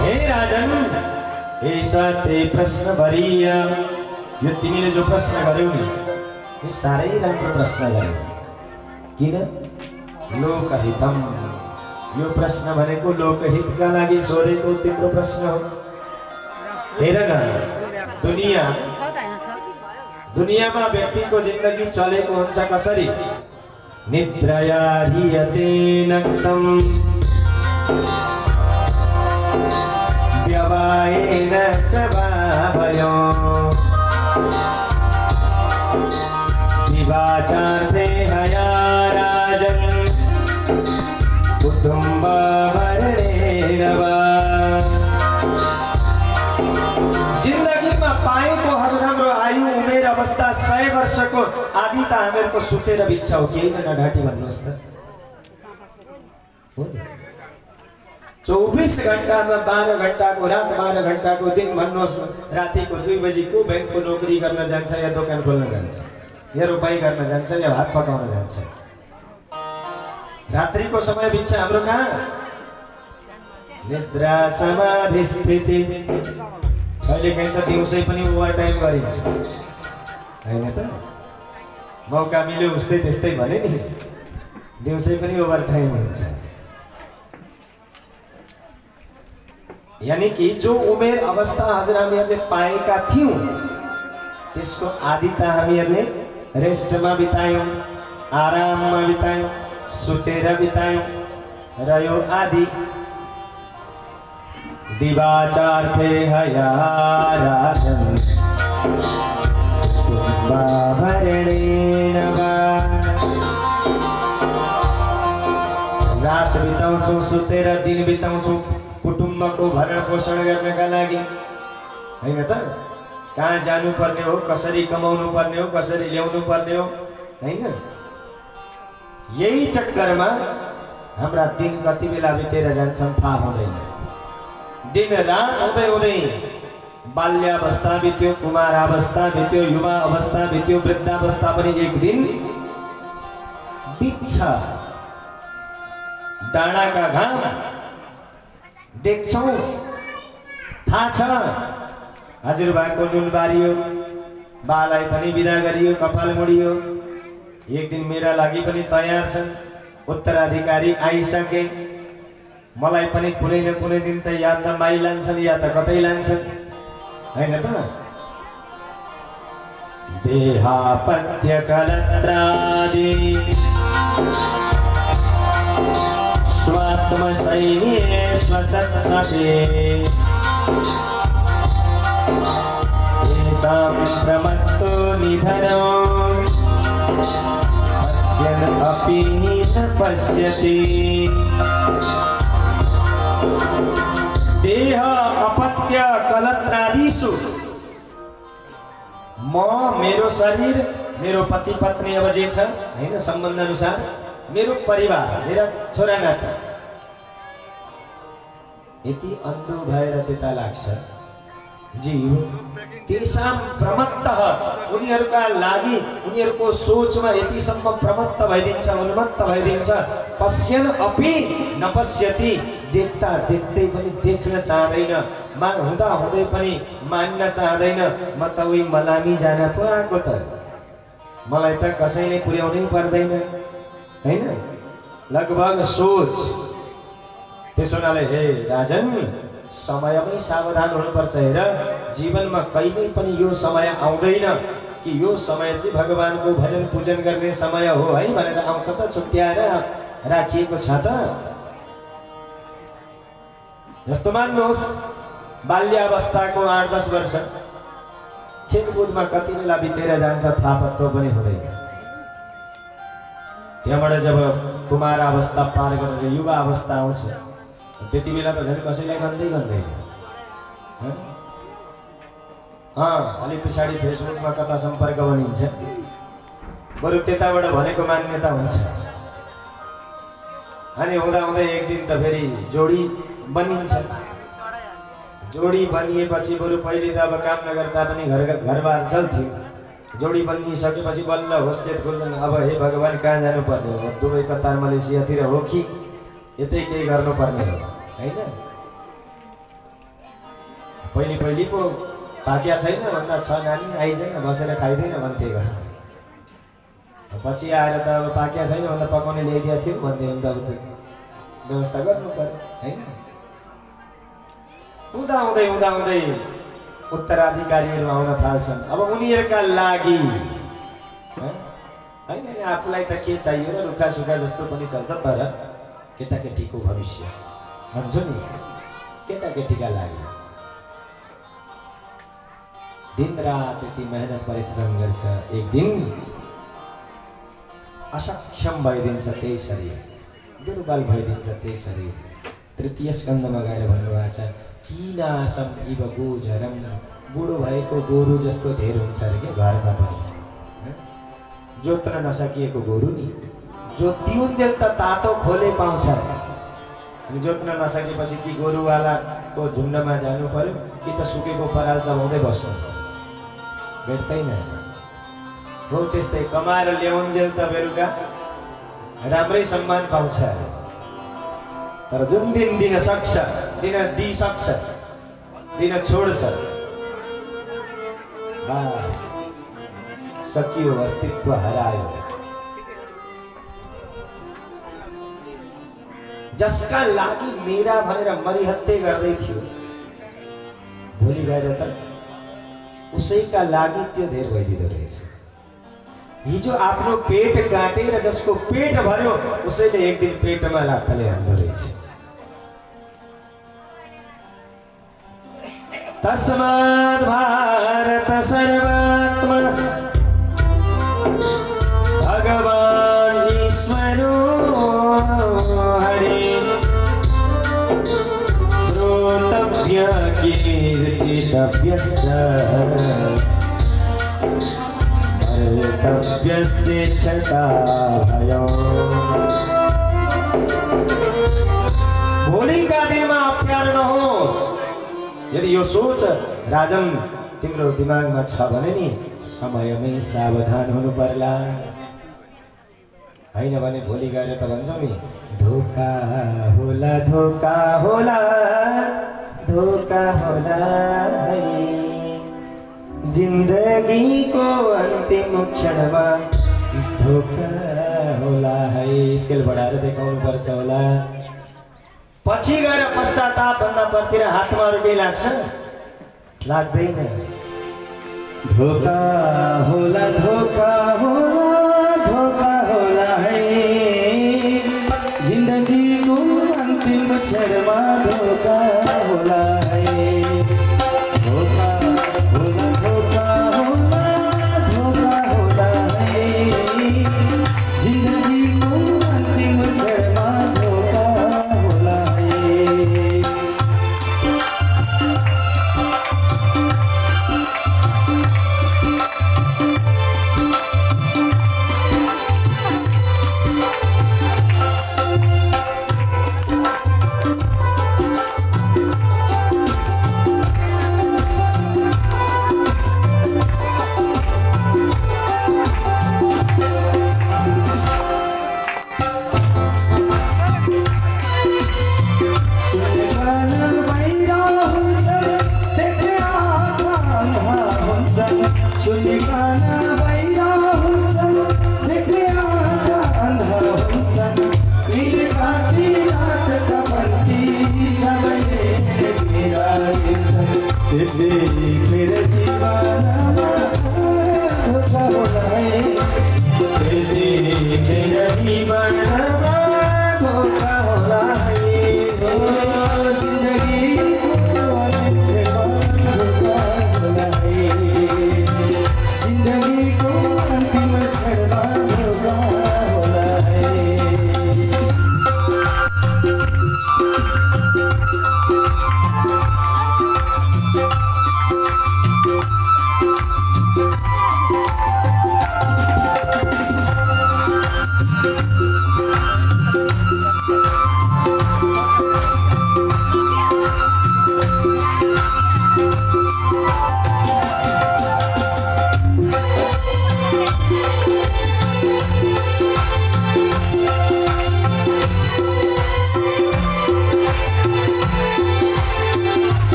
हे राजन, ऐसा ते प्रश्न भरिय, यो तिमीले जो प्रश्न गर्यौ नि यो साह्रै राम्रो प्रश्न गर्यौ। किन? लोकहितम, यो प्रश्न भनेको लोकहितका लागि सोधेको तिम्रो प्रश्न हो। हेर न, दुनियामा व्यक्तिको जिन्दगी चलेको हुन्छ कसरी? निद्रया ह्रियते नक्तम व्यवायेन च भावयो, विवाचार्थे हया राजन् कुटुम्बवर्णेन वा। जिन्दगीमा पाएको हजुर हाम्रो आयु उमेर अवस्था 100 वर्षको आदि त हामीहरूको सुतेर बित्छ हो, केही न ढाँटी भन्नुहोस् त। 24 घण्टामा 12 घण्टाको रात, 12 घण्टाको दिन भन्नुहोस्। रातिको 2 बजी को बैंकको नोकरी गर्न जान्छ या दोकान खोल्न जान्छ या रोपाई गर्न जान्छ या भात पकाउन जान्छ। रात्रिको समय बित्छ हाम्रो कहाँ? निद्रा समाधि स्थिति। कहिलेकाहीँ त दिउँसै पनि ओभर टाइम गरिन्छ हैन त? मौका मिल्यो उस्तै त्यस्तै भने नि दिउँसै पनि ओभर टाइम हुन्छ। यानी कि जो उमेर अवस्था हजुर हामीहरूले पाएका थियौँ त्यसको आदि त हामीहरूले रेस्टमा बितायौँ, आराममा बितायौँ, सुतेर बितायौँ र यो आदि दिवाचार्थे हयाराजन् तुम्बाभरणेन वा। रात बिताउँछौँ सुतेर, दिन बिताउँछौँ कुटुम्बको भरण पोषण गर्नका लागि, हैन त? कहाँ जानु पर्ने हो, कसरी कमाउनु पर्ने हो, कसरी ल्याउनु पर्ने हो, हैन? यही चक्करमा हाम्रा दिन कति बेला बितेर जान्छन् थाहा हुँदैन। दिन रात हुँदै हुँदै बाल्यावस्था बित्यो, कुमारावस्था बित्यो, युवा अवस्था बित्यो, वृद्धावस्था पनि एक दिन बित्छ। डाँडाका घाम देख्छौँ, थाहा छ हजुरबाको नुन बारियो, बालाई पनि बिदा गरियो, कपाल मुडियो। एक दिन मेरा लागि पनि तयार छन्, उत्तराधिकारी आइसके, मलाई पनि कुनै न कुनै दिन त या त माइ लान्छन् या त कतै लान्छन्, हैन त? देहापत्य कलत्रादि स्वात्मशैले स्वसत्सते येषां प्रमत्तो निधनो पश्यन् अपि न पश्यति। देह अपत्य कलत्रादिषु, म मेरो शरीर, मेरो पति पत्नी अब जे छ हैन सम्बन्ध अनुसार, मेरो परिवार, मेरा छोरा नाति यति अन्धो भएर त्यता लाग्छ जीव, तेषां प्रमत्तः, उनीहरूका लागि उनीहरूको सोचमा यतिसम्म प्रमत्त भइदिन्छ, उन्मत्त भइदिन्छ, पश्यन् अपि न पश्यति, देख्दा देख्दै पनि देख्न चाहँदैन, हुँदा हुँदै पनि मान्न चाहँदैन। म त उही मलामी जान पो आएको त, मलाई त कसैले पुर्याउनै पर्दैन, हैन? लगभग सोच। त्यसो हुनाले हे राजन, समयमै सावधान हुनुपर्छ। हेर, जीवनमा कहिल्यै पनि यो समय आउँदैन कि यो समय चाहिँ भगवानको भजन पूजन गर्ने समय हो है भनेर आउँछ त, छुट्याएर राखिएको छ त। जस्तो मान्नुहोस् बाल्यावस्थाको 8-10 वर्ष खेलकुदमा कति बेला बितेर जान्छ थाहा पत्तो पनि हुँदैन। त्यहाँबाट जब कुमार अवस्था पार गरेर युवा अवस्था आउँछ त्यति बेला त झन् कसैलाई भन्दैन। अलिक पछाडि फेसबुकमा कता सम्पर्क बनिन्छ, बरु त्यताबाट भनेको मान्यता हुन्छ। अनि हुँदा हुँदै एक दिन त फेरि जोडी बनिन्छ। जोडी बनिएपछि बरु पहिले त अब काम नगर्दा पनि घरबार चल्थ्यो। जोडी बनिसकेपछि बल्ल होस्चेत खोल्छन्, अब हे भगवान कहाँ जानुपर्ने हो, दुबई कतार मलेसियातिर हो कि यतै केही गर्नुपर्ने हो, हैन? पहिले पो पाक्या छैन भन्दा छ नानी आइजैन बसेर खाइदैन भन्थे घर। पछि आएर त अब पाक्या छैन भन्दा पकाउने ल्याइदिएको थियो भन्थे, भने त अब व्यवस्था गर्नु पर्यो, हैन? हुँदा हुँदै उत्तराधिकारीहरू आउन थाल्छन्। अब उनीहरूका लागि हैन, आफूलाई त के चाहियो र रुखा सुखा जस्तो पनि चल्छ, तर केटाकेटीको भविष्य भन्छु नि, केटाकेटीका लागि दिन रात यति मेहनत परिश्रम गर्छ, एक दिन असक्षम भइदिन्छ त्यही शरीर, दुर्बल भइदिन्छ त्यही शरीर। तृतीय स्कन्धमा गएर भन्नुभएको छ, किनासम इव गोजरम, बुढो भएको गोरु जस्तो धेर हुन्छ अरे क्या घरमा पनि, जोत्न नसकिएको गोरु नि, जोतिउन्जेल त तातो खोले पाउँछ, अनि जोत्न नसकेपछि कि गोरुवालाको झुन्डमा जानु पर्यो कि त सुकेको पराल चलाउँदै बस्नु, भेट्दैन। हो त्यस्तै कमाएर ल्याउन्जेल त बेलुका राम्रै सम्मान पाउँछ, तर जुन दिन दिन सक्छ, दिन दिइसक्छ, दिन छोड्छ, बस सकियो, अस्तित्व हरायो। जसका लागि मेरा भनेर मरिहत्ते गर्दै थियो, भोलि गएर त उसैका लागि त्यो धेर भइदिँदो रहेछ। हिजो आफ्नो पेट काटेर जसको पेट भर्यो उसैले एक दिन पेटमा लात्ताले हान्दो रहेछ। तस्मात् भारत सर्वात्मा भगवान् ईश्वरो हरि श्रोतव्य कीर्तितव्यश्च स्मर्तव्यश्चेच्छता भयो। भोलिका दिनमा अप्ठ्यारो नहोस्। यदि यो सोच राजन तिम्रो दिमागमा छ भने नि समयमै सावधान हुनु पर्ला। हैन भने भोलि गएर त भन्छौ नि धोका होला धोका होला धोका होला है। जिन्दगीको अन्तिम क्षणमा धोका होला है। स्केल बढाएर देखाउनु पर्छ होला। पछि गएर पश्चाताप भन्दा पर्तिर हातमा अरू केही लाग्छ? लाग्दैन। धोका होला धोका होला धोका होला है। जिन्दगीको अन्तिम क्षणमा धोका होला है। धोका होला धोका होला धोका होला है। जिन्दगीको अन्तिम क्षणमा धोका होला है।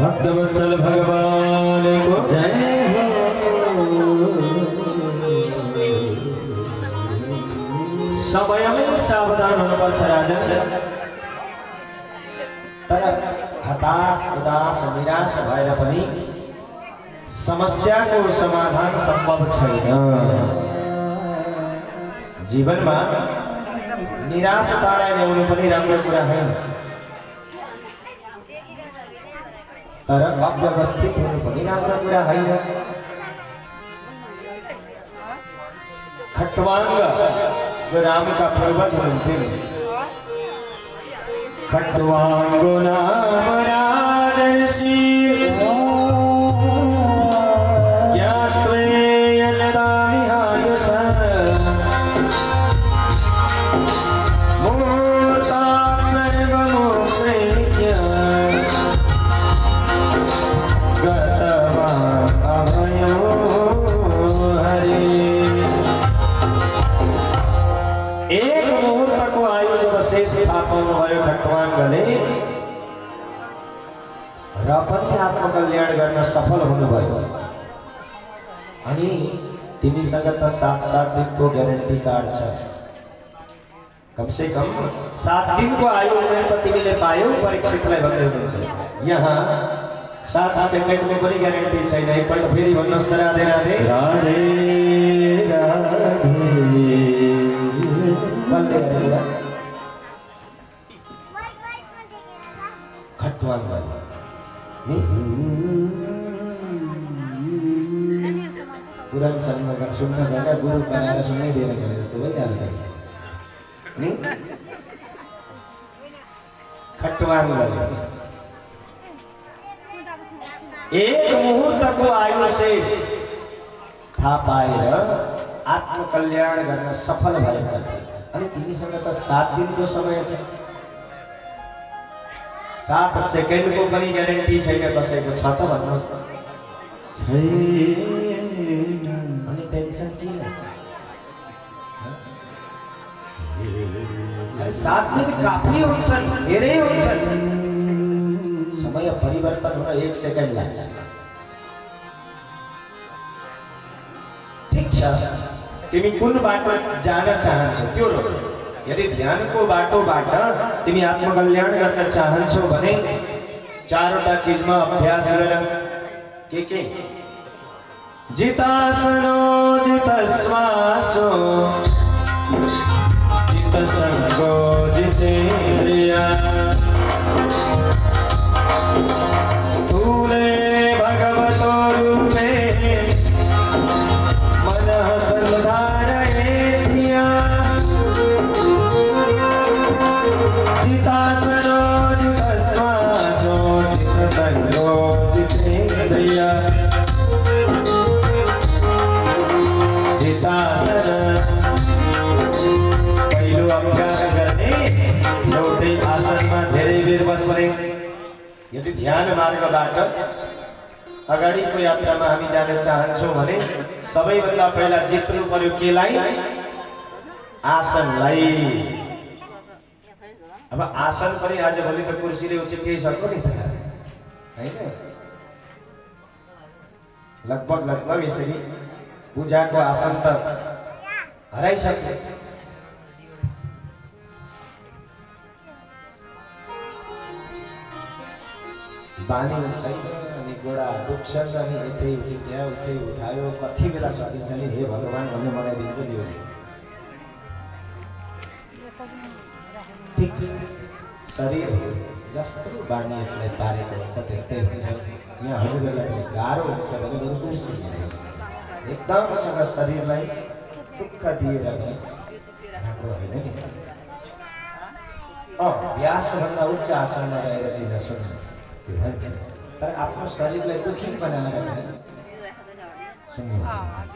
भक्तवत्सल भगवान को जय हो। समयमै सावधान हुनुपर्छ राजन। तर हताश उदास निराश भएर पनि समस्याको समाधान सम्भव छैन। जीवनमा निराशतालाई ल्याउनु पनि राम्रो कुरा होइन, तर अव्यवस्थित हुनु पनि राम्रो कुरा होइन। खट्वांग जो राम का पूर्वज हुनुहुन्थ्यो, खट्वांगो नाम राजर्षि र पनि आत्मकल्याण गर्न सफल हुनुभयो। अनि तिमीसँग त 7 दिनको ग्यारेन्टी कार्ड छ। कम से कम 7 दिनको आयु उमेर त तिमीले पायौ। परीक्षितलाई भन्दै हुनुहुन्छ यहाँ 7 सेकेन्डको पनि ग्यारेन्टी छैन। एकपल्ट फेरि भन्नुहोस् त राधे राधे राधे राधे। खट्वांग पुराण सुन्न गएर गुरु बनाएर सुनाइदिएर गरे जस्तो भइहाल्छ नि। खट्वांग एक मुहूर्तको आयु शेष थाहा पाएर आत्मकल्याण गर्न सफल भएका थिए। अनि तिमीसँग त 7 दिनको समय छ, 7 सेकेन्डको पनि ग्यारेन्टी छैन कसैको। छ त भन्नुहोस् त? छैन। अनि टेन्सन किन? 7 दिन काफी हुन्छन्, धेरै हुन्छन्। समय परिवर्तन हुन 1 सेकेन्ड लाग्छ। ठिक छ, तिमी कुन बाटो जान चाहन्छौ त्यो रोक। यदि ध्यानको बाटोबाट तिमी आत्मकल्याण गर्न चाहन्छौ भने 4वटा चीजमा अभ्यास गर। के? जितासनो जित श्वासो जित संगो जितेन्द्रिया स्थूले भगवतो रूपे मनः संधारयेत् धिया। जितासनो जित श्वासो जित संगो जितेन्द्रिया जितासन। पहिलो अभ्यास गर्ने एउटै आसनमा धेरै बेर बस्ने। यदि ध्यान मार्गबाट अगाडिको यात्रामा हामी जान चाहन्छौँ भने सबैभन्दा पहिला जित्नु पर्यो केलाई? आसनलाई। अब आसन पनि आजभोलि त कुर्सीले उछिटिसक्यो नि त हैन? लगभग यसरी पूजाको आसन त हराइसक्छ। बानी छैन अनि गोडा दुख्छ अनि यतै उछिट्यायो उतै उठायो। कति बेला सकिन्छ नि? हे भगवान् भन्ने मलाई दिन्छ नि। ठिक शरीर जस्तो बानी यसलाई पारेको हुन्छ त्यस्तै हुन्छ। यहाँ हजुरहरूलाई पनि गाह्रो हुन्छ भने बरु कुर्सी एकदमसँग शरीरलाई दुःख दिएर पनि राम्रो होइन नि। व्यासभन्दा उच्च आसनमा रहेर चाहिँ सुन्नु। तर आफ्नो शरीरलाई दुखी बनाएर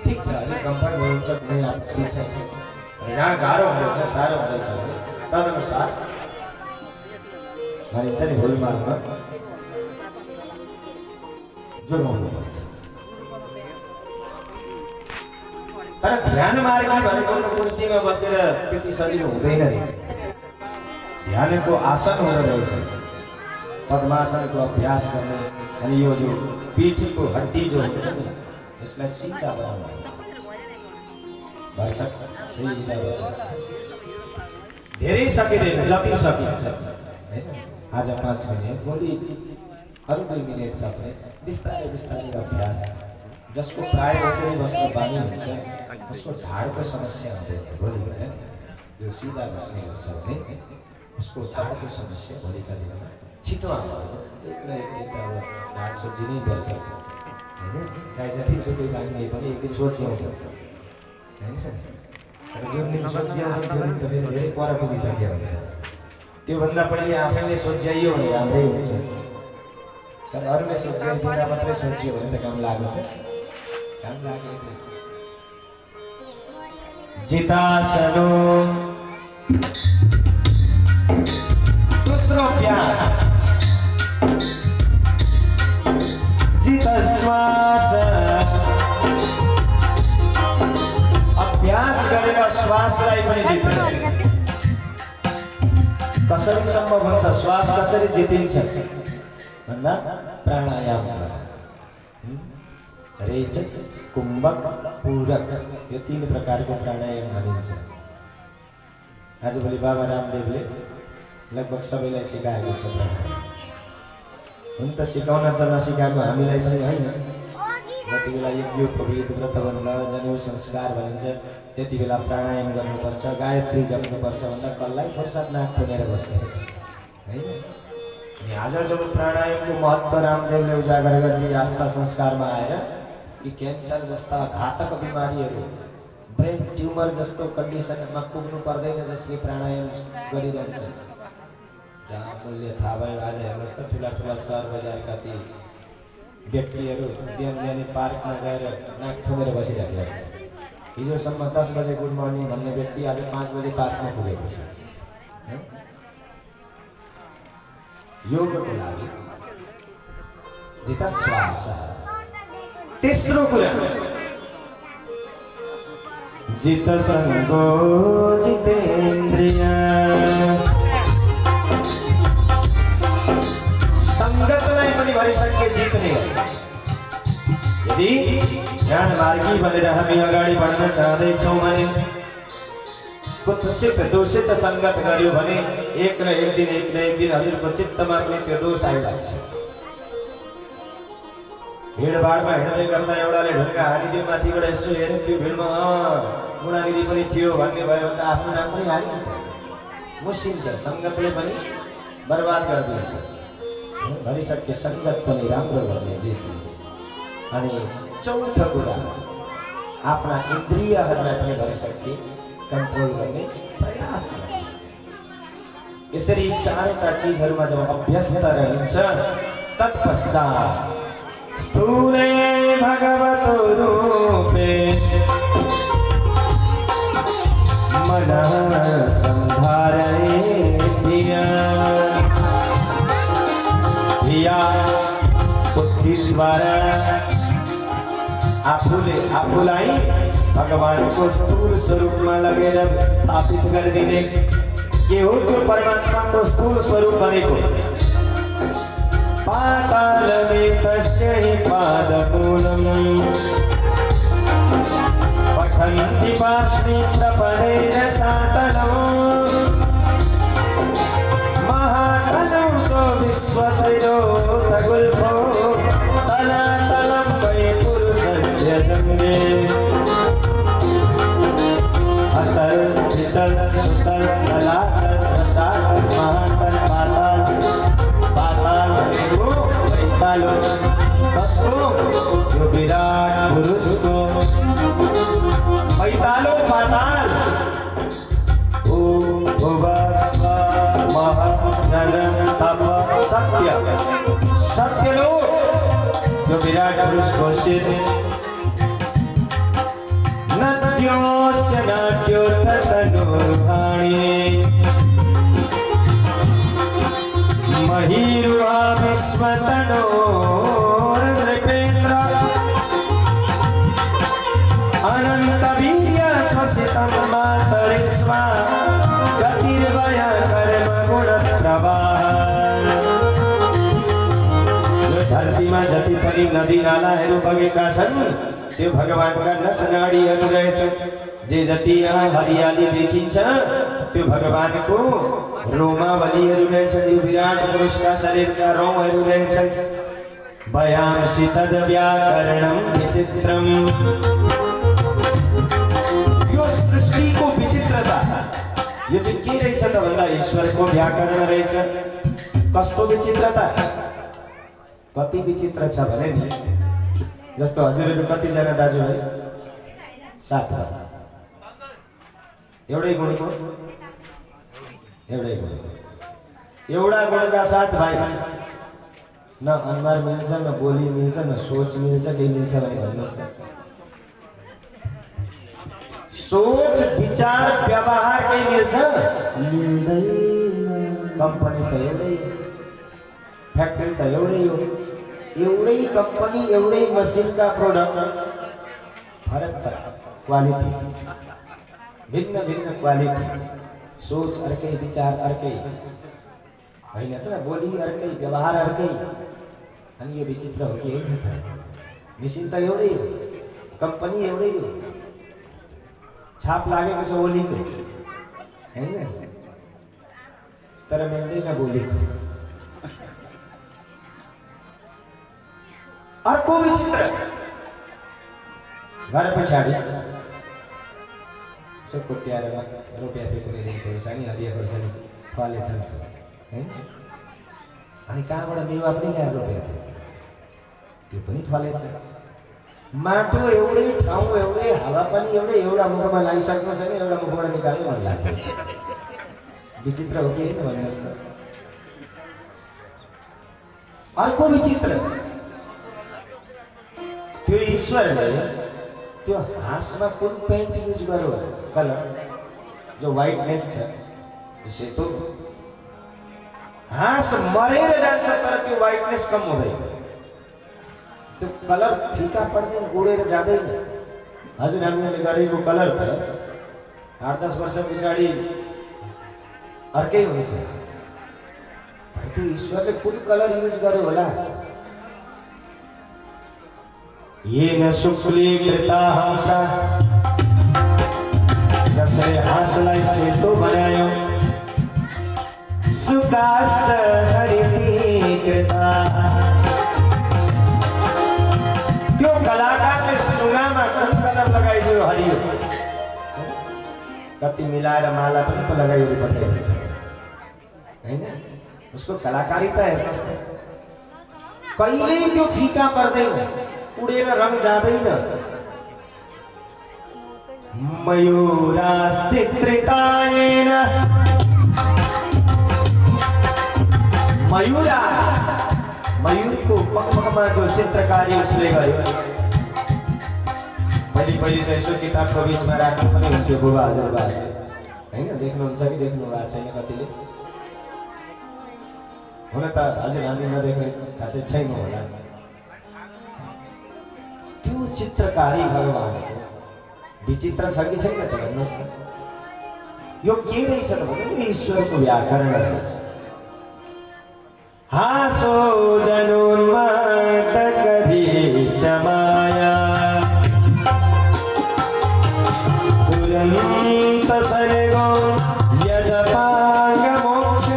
ठिक छ अलिक कम्फर्ट हुन्छ कुनै आपत्ति छैन। जहाँ गाह्रो हुँदैछ साह्रो हुँदैछ भने तदनुसार भनिन्छ नि भुलमालमा जोगाउनुपर्छ। तर ध्यान मार्गी भनेको त कुर्सीमा बसेर त्यति सजिलो हुँदैन रहेछ। ध्यानको आसन हुँदो रहेछ, पद्मासनको अभ्यास गर्ने। अनि यो जो पीठको हड्डी जो हुन्छ नि यसलाई सिधा बनाउनु भइसक्छ। धेरै सकिँदैन, जति सकिन्छ हैन। आज 5 मिनेट, भोलि अरू 2 मिनेट तपाईँ बिस्तारै बिस्तारै अभ्यास। जसको प्राय बसेर बस्न बानी हुन्छ उसको ढाडको समस्या हुँदैन भोलि होइन। जो सिधा बस्ने गर्छ भने उसको ढाडको समस्या भोलिका दिनमा छिटो आउँछ। एक न एक दिन त अब ढाड सोचिनै पर्छ होइन। चाहे जतिसुकै बानी पनि एक दिन सोचिआउँछ होइन। तर जुन दिन सोचिआउँछ त्यो दिन त फेरि धेरै पर पुगिसकेको हुन्छ। त्योभन्दा पहिले आफैले सोच्याइयो भने राम्रै हुन्छ। तर अरूले सोचिदिँदा मात्रै सोचियो भने त काम लाग्दैन। काम लाग्दैन। जितासनो दूसरो प्यास जित श्वास। अभ्यास गरेर श्वासलाई पनि जित्ने। कसरी सम्भव हुन्छ? श्वास कसरी जितिन्छ भन्दा प्राणायाम रेचक, कुम्भक, पूरक यो 3 प्रकारको प्राणायाम भनिन्छ। आजभोलि बाबा रामदेवले लगभग सबैलाई सिकाएको छ। हुन त सिकाउन त नसिकाएको हामीलाई पनि होइन। जति बेला यो पवित्र व्रत बन्द जनेउ संस्कार भनिन्छ त्यति बेला प्राणायाम गर्नुपर्छ, गायत्री जप्नुपर्छ भन्दा कसलाई फुर्सद नाक थोनेर बस्छ होइन। अनि आज जब प्राणायामको महत्त्व रामदेवले उजागर गर्ने आस्था संस्कारमा आएर कि क्यान्सर जस्ता घातक बिमारीहरू, ब्रेन ट्युमर जस्तो कन्डिसनमा पुग्नु पर्दैन जसले प्राणायाम गरिरहन्छ। जहाँ मूल्य थाहा भयो आज हेर्नुहोस् त ठुला ठुला सहर बजारका ती व्यक्तिहरू बिहान पार्कमा गएर नाक थोमेर बसिरहेको छ। हिजोसम्म 10 बजे गुड मर्निङ भन्ने व्यक्ति आज 5 बजे पार्कमा पुगेको छ। योगको लागि जित श्वास। तेस्रो कुरा जित संगो जितेन्द्रिय। संगतलाई पनि भरिसके जित्ने। यदि ध्यान मार्गी बनेर हामी अगाडि बढ्न चाहदैछौँ भने कुत्सित दूषित संगत गर्यो भने एक न एक दिन हजुरको चित्तमा पनि त्यो दोष आइलाग्छ। भिडभाडमा हिँड्दै गर्दा एउटाले ढुङ्गा हालिदियो, माथिबाट यसो हेर्यो त्यो भिडमा गुणानिधि पनि थियो भन्ने भयो भने आफ्नो नाम पनि हाल्यो। मुसिन्छ, सङ्गतले पनि बर्बाद गरिदिन्छ। भरिसक्यो सङ्गत पनि राम्रो गर्ने जित्ने। अनि चौथो कुरा आफ्ना इन्द्रियहरूलाई पनि भरिसक्यो कन्ट्रोल गर्ने प्रयास गर्ने। यसरी 4वटा चिजहरूमा जब अभ्यस्त रहन्छ तत्पश्चात स्थूले भगवतो रूपे मनः संधारयेद्धिया धिया बुद्धिद्वारा आफूलाई भगवानको स्थूल स्वरूपमा लगेर स्थापित गरिदिने। के हो त्यो परमात्माको स्थूल स्वरूप भनेको? पातालमे तस्य हि पादमूलम् पठन्ति पार्ष्णिप्रपदेन सातनौ महातनौ सो विश्वसृजोतगुल्फो तलातलं वै पुरुषस्य जङ्गे अतल वितल सुतल तलातल रसातल महातल पाताल पाताल पैतालो कसको यो विराट पुरुषको पैतालो पाताल भुव स्व मह जन तप सत्य सत्यलोक जो विराट पुरुष घोषित नद्योस्य नाट्योत्तनुर्वाणी महीरुहा विश्वतनोर्नृपेन्द्र अनन्तवीर्य स्वसितं मातरिस्वा गतिर्वय कर्म गुणप्रवाह धरती में जति पनि नदी नालाहरू बगेका छन् त्यो भगवानका नस नाडीहरू रहेछ जे जति यहाँ हरियाली देखिन्छ त्यो भगवानको रोमावलीहरू रहेछन् यो विराट पुरुषका शरीरका रौँहरू रहेछन् भयांसि तद् व्याकरणं विचित्रम् यो सृष्टिको विचित्रता यो चाहिँ के रहेछ त भन्दा ईश्वरको व्याकरण रहेछ कस्तो विचित्रता कति विचित्र छ भने नि जस्तो हजुरहरु कति जना दाजुभाइ 7 एउटै गुणको एउटा गुणका 7 भाइ न अनुहार मिल्छ न बोली मिल्छ न सोच मिल्छ के मिल्छ भने भन्नुस् त सोच विचार व्यवहार के मिल्छ कंपनी त एउटै फ्याक्ट्री त एउटै हो एउटै कंपनी एउटै मशीन का प्रोडक्ट फरक क्वालिटी भिन्न भिन्न क्वालिटी सोच अर्कै विचार अर्कै हैन त बोली अर्कै व्यवहार अर्कै अनि यो विचित्र हो कि हैन त मशीन त एउटै हो कंपनी एउटै हो छाप लागेको छ ओलीको हैन तर मिल्दैन बोलीको अर्को विचित्र घर पछाडि सबको ट्यारमा रोप्या थियो कुनै दिन खोर्सानी हरिया खोर्सानी फलेछन् हैन अनि कहाँबाट मेवा पनि यहाँ रोप्या थियो त्यो पनि फलेछ माटो एउटै ठाउँ एउटै हावा पनि एउटै एउटा मुखमा लागिसकेको छैन एउटा मुखबाट निकाल्नु मन लाग्छ विचित्र हो कि हैन भन्नुहोस् त अर्को विचित्र त्यो ईश्वरले त्यो हाँसमा कुन पेन्ट युज गर्यो कलर जो व्हाइटनेस छ त्यो सेतो हाँस मरेर जान्छ तर त्यो व्हाइटनेस कम हुँदैन त्यो कलर फीका पर्दैन उडेर जाँदैन हजुर हामीले गरेको कलर त 8-10 वर्ष पछाडि अर्कै हुन्छ त्यो ईश्वरले कुन कलर युज गर्यो होला येन शुक्लीकृता हंसा जसले हाँसलाई सेतो बनायो सुकास्त हरितीकृता त्यो कलाकारले सुगामा कुन कलर लगाइदियो हरियो कति मिलाएर माला पनि त लगाइदियो पठाइदिन्छ हैन उसको कलाकारिता हेर्नुस् त कहिल्यै त्यो फीका पर्दैन उडेर रङ जाँदैन मयूराश्चित्रितायेन मयूरा मयूरको पखमा जो चित्रकारी उसले गर्यो पहिले त यसो किताबको बीचमा राख्नु पनि हुन्थ्यो बुबा हजुरबा हैन देख्नुहुन्छ कि देख्नु भएको छैन कतिले हुन त हजुर हामीले नदेख्ने खासै छैन होला त्यो चित्रकारी भगवानको विचित्र छ कि छैन त भन्नुहोस् न यो के रहेछ त भन्नु ईश्वरको व्याकरण रहेछ हाँसो जनुन्मात कभी चमाया तुरंत सर्गो यदपांग मोक्ष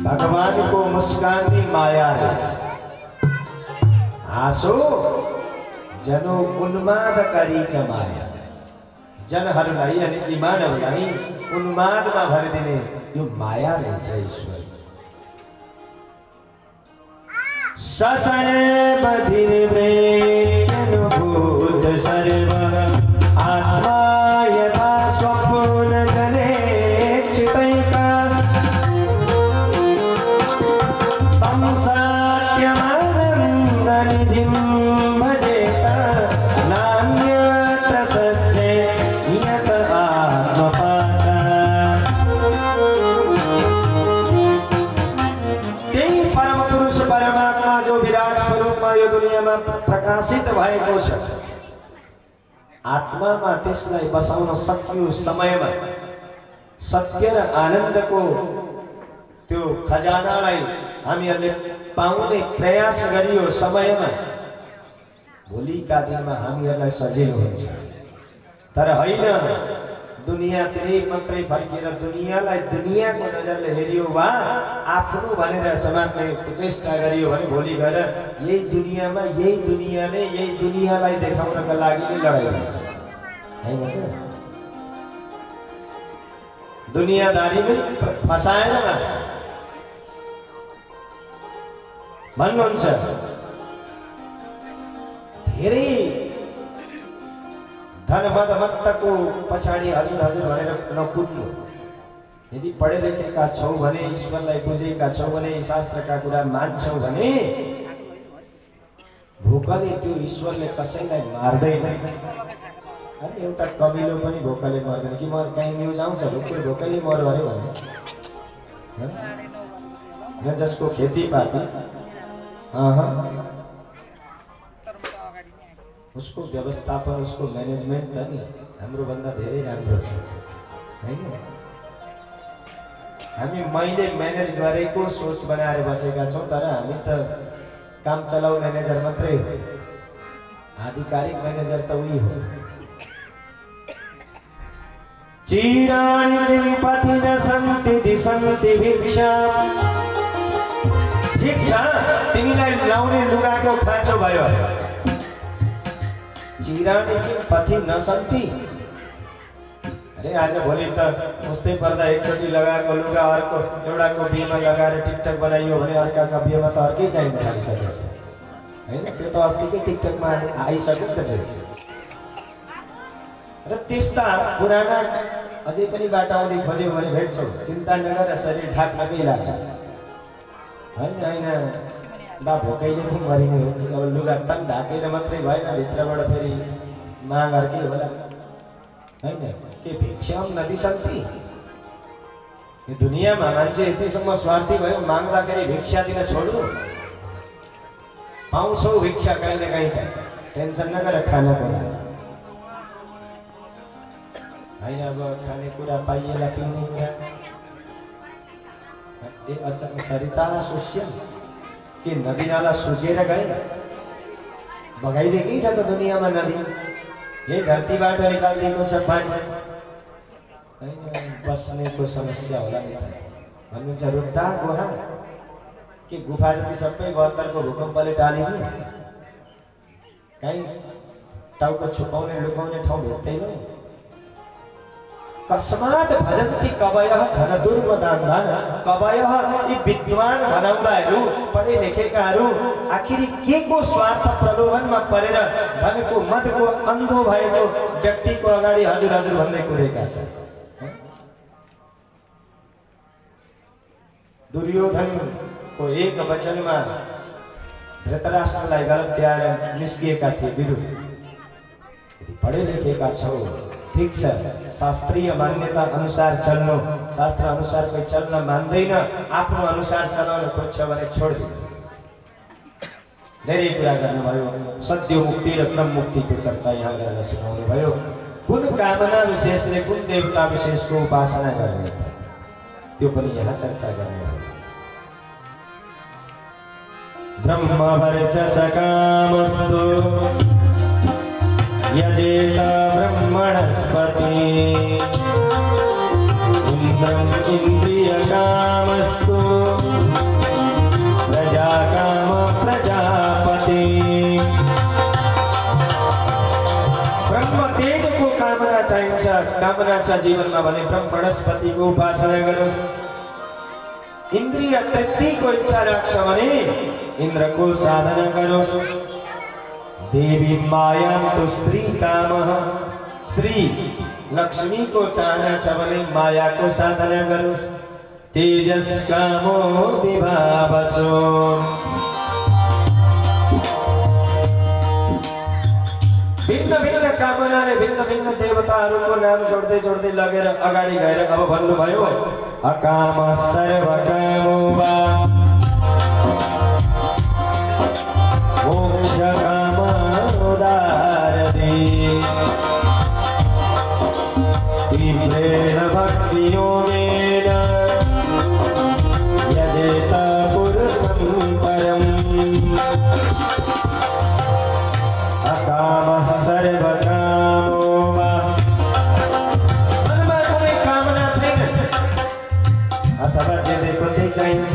भगवान को मुस्कान की माया है हाँसो जनो उन्माद करी चमाया जनहरूलाई अनि इमानहरूलाई उन्मादमा भरिदिने यो माया रहेछ ईश्वर ससैव धीर्वेऽनुभूत सर्व आत्मा यथा स्वप्न जने चितैका हृदयमा प्रकाशित भएको छ, आत्मामा त्यसलाई बसाउन सकियो समयमा, सत्य र आनन्दको त्यो खजानालाई हामीहरूले पाउने प्रयास गरियो समयमा, भोलिका दिनमा हामीहरूलाई सजिलो हुन्छ। तर होइन, दुनियाँतिरै मात्रै फर्केर दुनियाँलाई दुनियाँको नजरले हेरियो वा आफ्नो भनेर समात्ने प्रचेष्टा गरियो भने भोलि गएर यही दुनियाँमा यही दुनियाँले यही दुनियाँलाई देखाउनका लागि नै लडाइँ हुन्छ, हैन त? दुनियाँदारीमै फसाएर भन्नुहुन्छ धेरै धनमदमत्तको पछाडि हजुर हजुर भनेर नकुद्नु। यदि पढे लेखेका छौ भने, ईश्वरलाई बुझेका छौ भने, शास्त्रका कुरा मान्छौ भने भोकले त्यो ईश्वरले कसैलाई मार्दैन। अनि एउटा कविलो पनि भोकले मर्दैन कि म कहीँ न्युज आउँछ ढुक्कै भोकले मर्यो अरे भने, जसको खेतीपाती उसको व्यवस्थापन, उसको म्यानेजमेन्ट त नि हाम्रो भन्दा धेरै राम्रो छ, हैन? हामी मैले म्यानेज गरेको सोच बनाएर बसेका छौँ, तर हामी त काम चलाउ म्यानेजर मात्रै हो, आधिकारिक म्यानेजर त उही हो। चिराणि पति न सन्ति दिसन्ति भिक्षा। ठिक छ, तिमीलाई लाउने लुगाको खाँचो भयो। चिराणी पथि नसन्ति, अरे आज भोलि त उस्तै पर्दा एकचोटि लगाएको लुगा अर्को एउटाको बिहेमा लगाएर टिकटक बनाइयो भने अर्काका बिहेमा त अर्कै चाहिन्छ थालिसकेको छ, हैन? त्यो त अस्तिकै टिकटकमा आइसक्यो त रहेछ। र त्यस्ता पुराना अझै पनि बाटो आउँदै खोज्यौ भने भेट्छौ। चिन्ता नगर, शरीर ढाक्नकै लाग्यो, होइन? बा भोकैले पनि मरिने हो कि अब लुगा तन ढाकेर मात्रै भएन, भित्रबाट फेरि माग अर्कै होला, होइन? के भिक्षा नदिसक्ति? यो दुनियाँमा मान्छे यतिसम्म स्वार्थी भयो, माग्दाखेरि भिक्षा दिन छोड्नु। पाउँछौ भिक्षा कहीँ न कहीँ त, टेन्सन नगर खानको लागि, होइन? अब खानेकुरा पाइएला, पिउने कुरा। ए अचानक सरिता सुस्या के नदी नाला सुकेर गए, बगाइदिएकै छ त दुनियाँमा नदी, यही धरतीबाट निकालिदिएको छ पानी, होइन? बस्नेको समस्या होला नि भन्नुहुन्छ। रुद्धा गुहा के गुफा जति सबै 72 को भूकम्पले टालिदियो, कहीँ टाउको छुपाउने लुकाउने ठाउँ भेट्दैनौ। कस्मात् भजन्ति कवयः धनदुर्मदान्धान। कवयः यी विद्वान भनाउँदाहरू, पढे लेखेकाहरू आखिर के को स्वार्थ प्रलोभनमा परेर धनको मदको अन्धो भएको व्यक्तिको अगाडि हजुर हजुर भन्दै कुरेका छन्। दुर्योधनको एक वचनमा धृतराष्ट्रलाई गलत त्याएर निस्किएका थिए विरुद्ध। पढे लेखेका छौ, ठीक छ, शास्त्रीय मान्यता अनुसार चल्नु, शास्त्र अनुसार कोही चल्न मान्दैन, आफ्नो अनुसार चलाउन खोज्छ भने छोड्दिनु। धेरै कुरा गर्नुभयो, सत्य मुक्ति र क्रम मुक्तिको चर्चा यहाँ गरेर सुनाउनु भयो। कुन कामना विशेषले कुन देवता विशेषको उपासना गर्ने त्यो पनि यहाँ चर्चा गर्नुभयो। ब्रह्मवर्चसकामस्तु यजेत ब्रह्मणस्पति इन्द्रम् इन्द्रियकामस्तु प्रजाकाम प्रजापति। ब्रह्म तेज को कामना चाहिन्छ, कामना छ जीवनमा भने ब्रह्मणस्पतिको उपासना गर्नुहोस्। इन्द्रिय तृप्तिको इच्छा राख्छ भने इन्द्रको साधना गर्नुहोस्। देवी मायां तो श्री कामः, श्री लक्ष्मी को चाहना छ भने माया को साधना गर्नुहोस्। तेजस कामो विभावसो। भिन्न भिन्न कामनाले भिन्न भिन्न देवताहरूको नाम जोड्दै जोड्दै लगेर अगाडि गएर अब भन्नुभयो अकाम सर्वकामो वा मोक्ष कामोदारदे तीव्रेण भक्तियोगेन यजेत पुरुषं परम् अकामः सर्वकामो वा मनमा कुनै कामना छैन अथवा जेको चाहिँ चाहिन्छ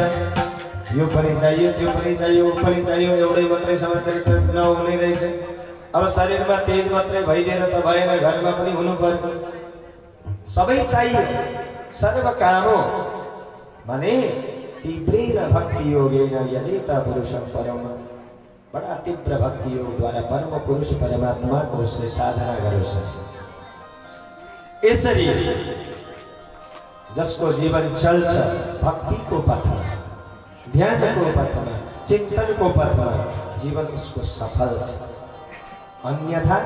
यो पनि चाहियो त्यो पनि चाहियो वो पनि चाहियो एउटै मात्रै समाजले त नहुने रहेछ अब शरीरमा तेज मात्रै भइदिएर त भएन घरमा पनि हुनु पर्यो सबै चाहियो सर्व कामो भने तीव्रेण भक्ति योगेन यजेत पुरुषं परम बड़ा तीव्र भक्ति योग द्वारा परम पुरुष परमात्मा को से साधना करोस् यसरी जसको जीवन चल्छ भक्ति को पथमा ध्यान को पथमा चिंतन को पथमा जीवन उसको सफल छ अन्यथा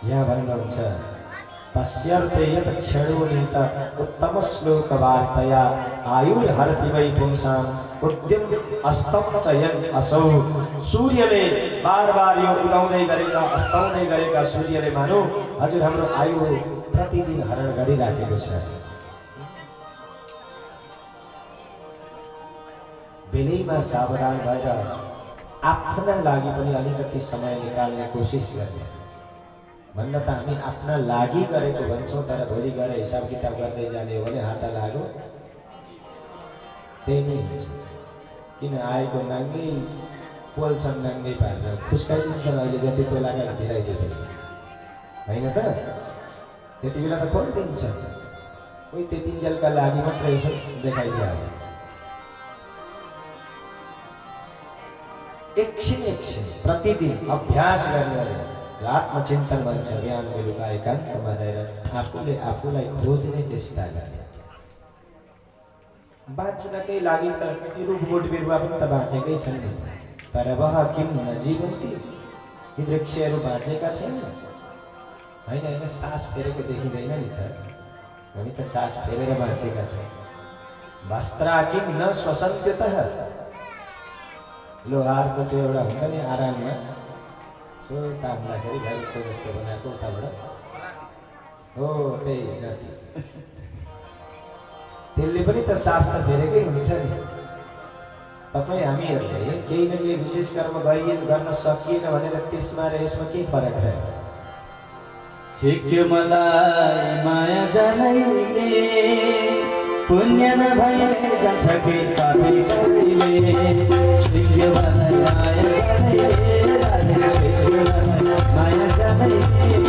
यहाँ भन्नुहुन्छ तस्यर्थे यत क्षणोनित उत्तम श्लोक वार्तया आयुर्हरति वै पुंसां उद्यम अस्तम च यन् असौ सूर्यले बार यो उदाउँदै गरेका अस्ताउँदै गरेका सूर्यले मानौ हजुर हाम्रो आयु प्रतिदिन हरण गरिराखेको छ बेलैमा सावधान भएर आफ्ना लागि पनि अलिकति समय निकाल्ने कोसिस गर्ने भन्न त हामी आफ्ना लागि गरेको भन्छौं तर भोलि गएर हिसाब किताब गर्दै जाने हो भने हात लाग्यो त्यही नै हुन्छ किन आएको नाङ्गै पोल्छन् नाङ्गै पारेर खुस्काइदिन्छन् अहिले जति त्यो लगाएर भिराइदिन्छ होइन त त्यति बेला त खोलिदिन्छ उही त्यतिन्जेलका लागि मात्रै यसो देखाइदियो एकछिन प्रतिदिन अभ्यास गर्ने आत्मचिन्तन भन्छ बिहान बेलुका एकान्तमा रहेर आफूलाई खोज्ने चेष्टा गर्ने बाँच्नकै लागि त रुखबोट बिरुवा पनि त बाँचेकै छन् नि तर वह किन नजीवन्ती यी वृक्षहरू बाँचेका छैन होइन सास फेरेको देखिँदैन नि त हामी त सास फेरेर बाँचेका छौँ वस्त्रा किन न श्वसन्त्यतः लोहारको त्यो एउटा हुन्छ नि आराममा सो तान्दाखेरि घरको जस्तो बनाएको उताबाट हो त्यही नदी त्यसले पनि त सास त फेरेकै हुन्छ नि तपाईँ हामीहरूले केही न केही विशेष कर्म गर्न सकिएन भनेर त्यसमा र यसमा के फरक रह्यो छिक्यो मलाई माया जानैले पुण्य नभइले जान्छ कि पापी कहिले छिक्यो मलाई माया जानैले छिक्यो मलाई माया जानैले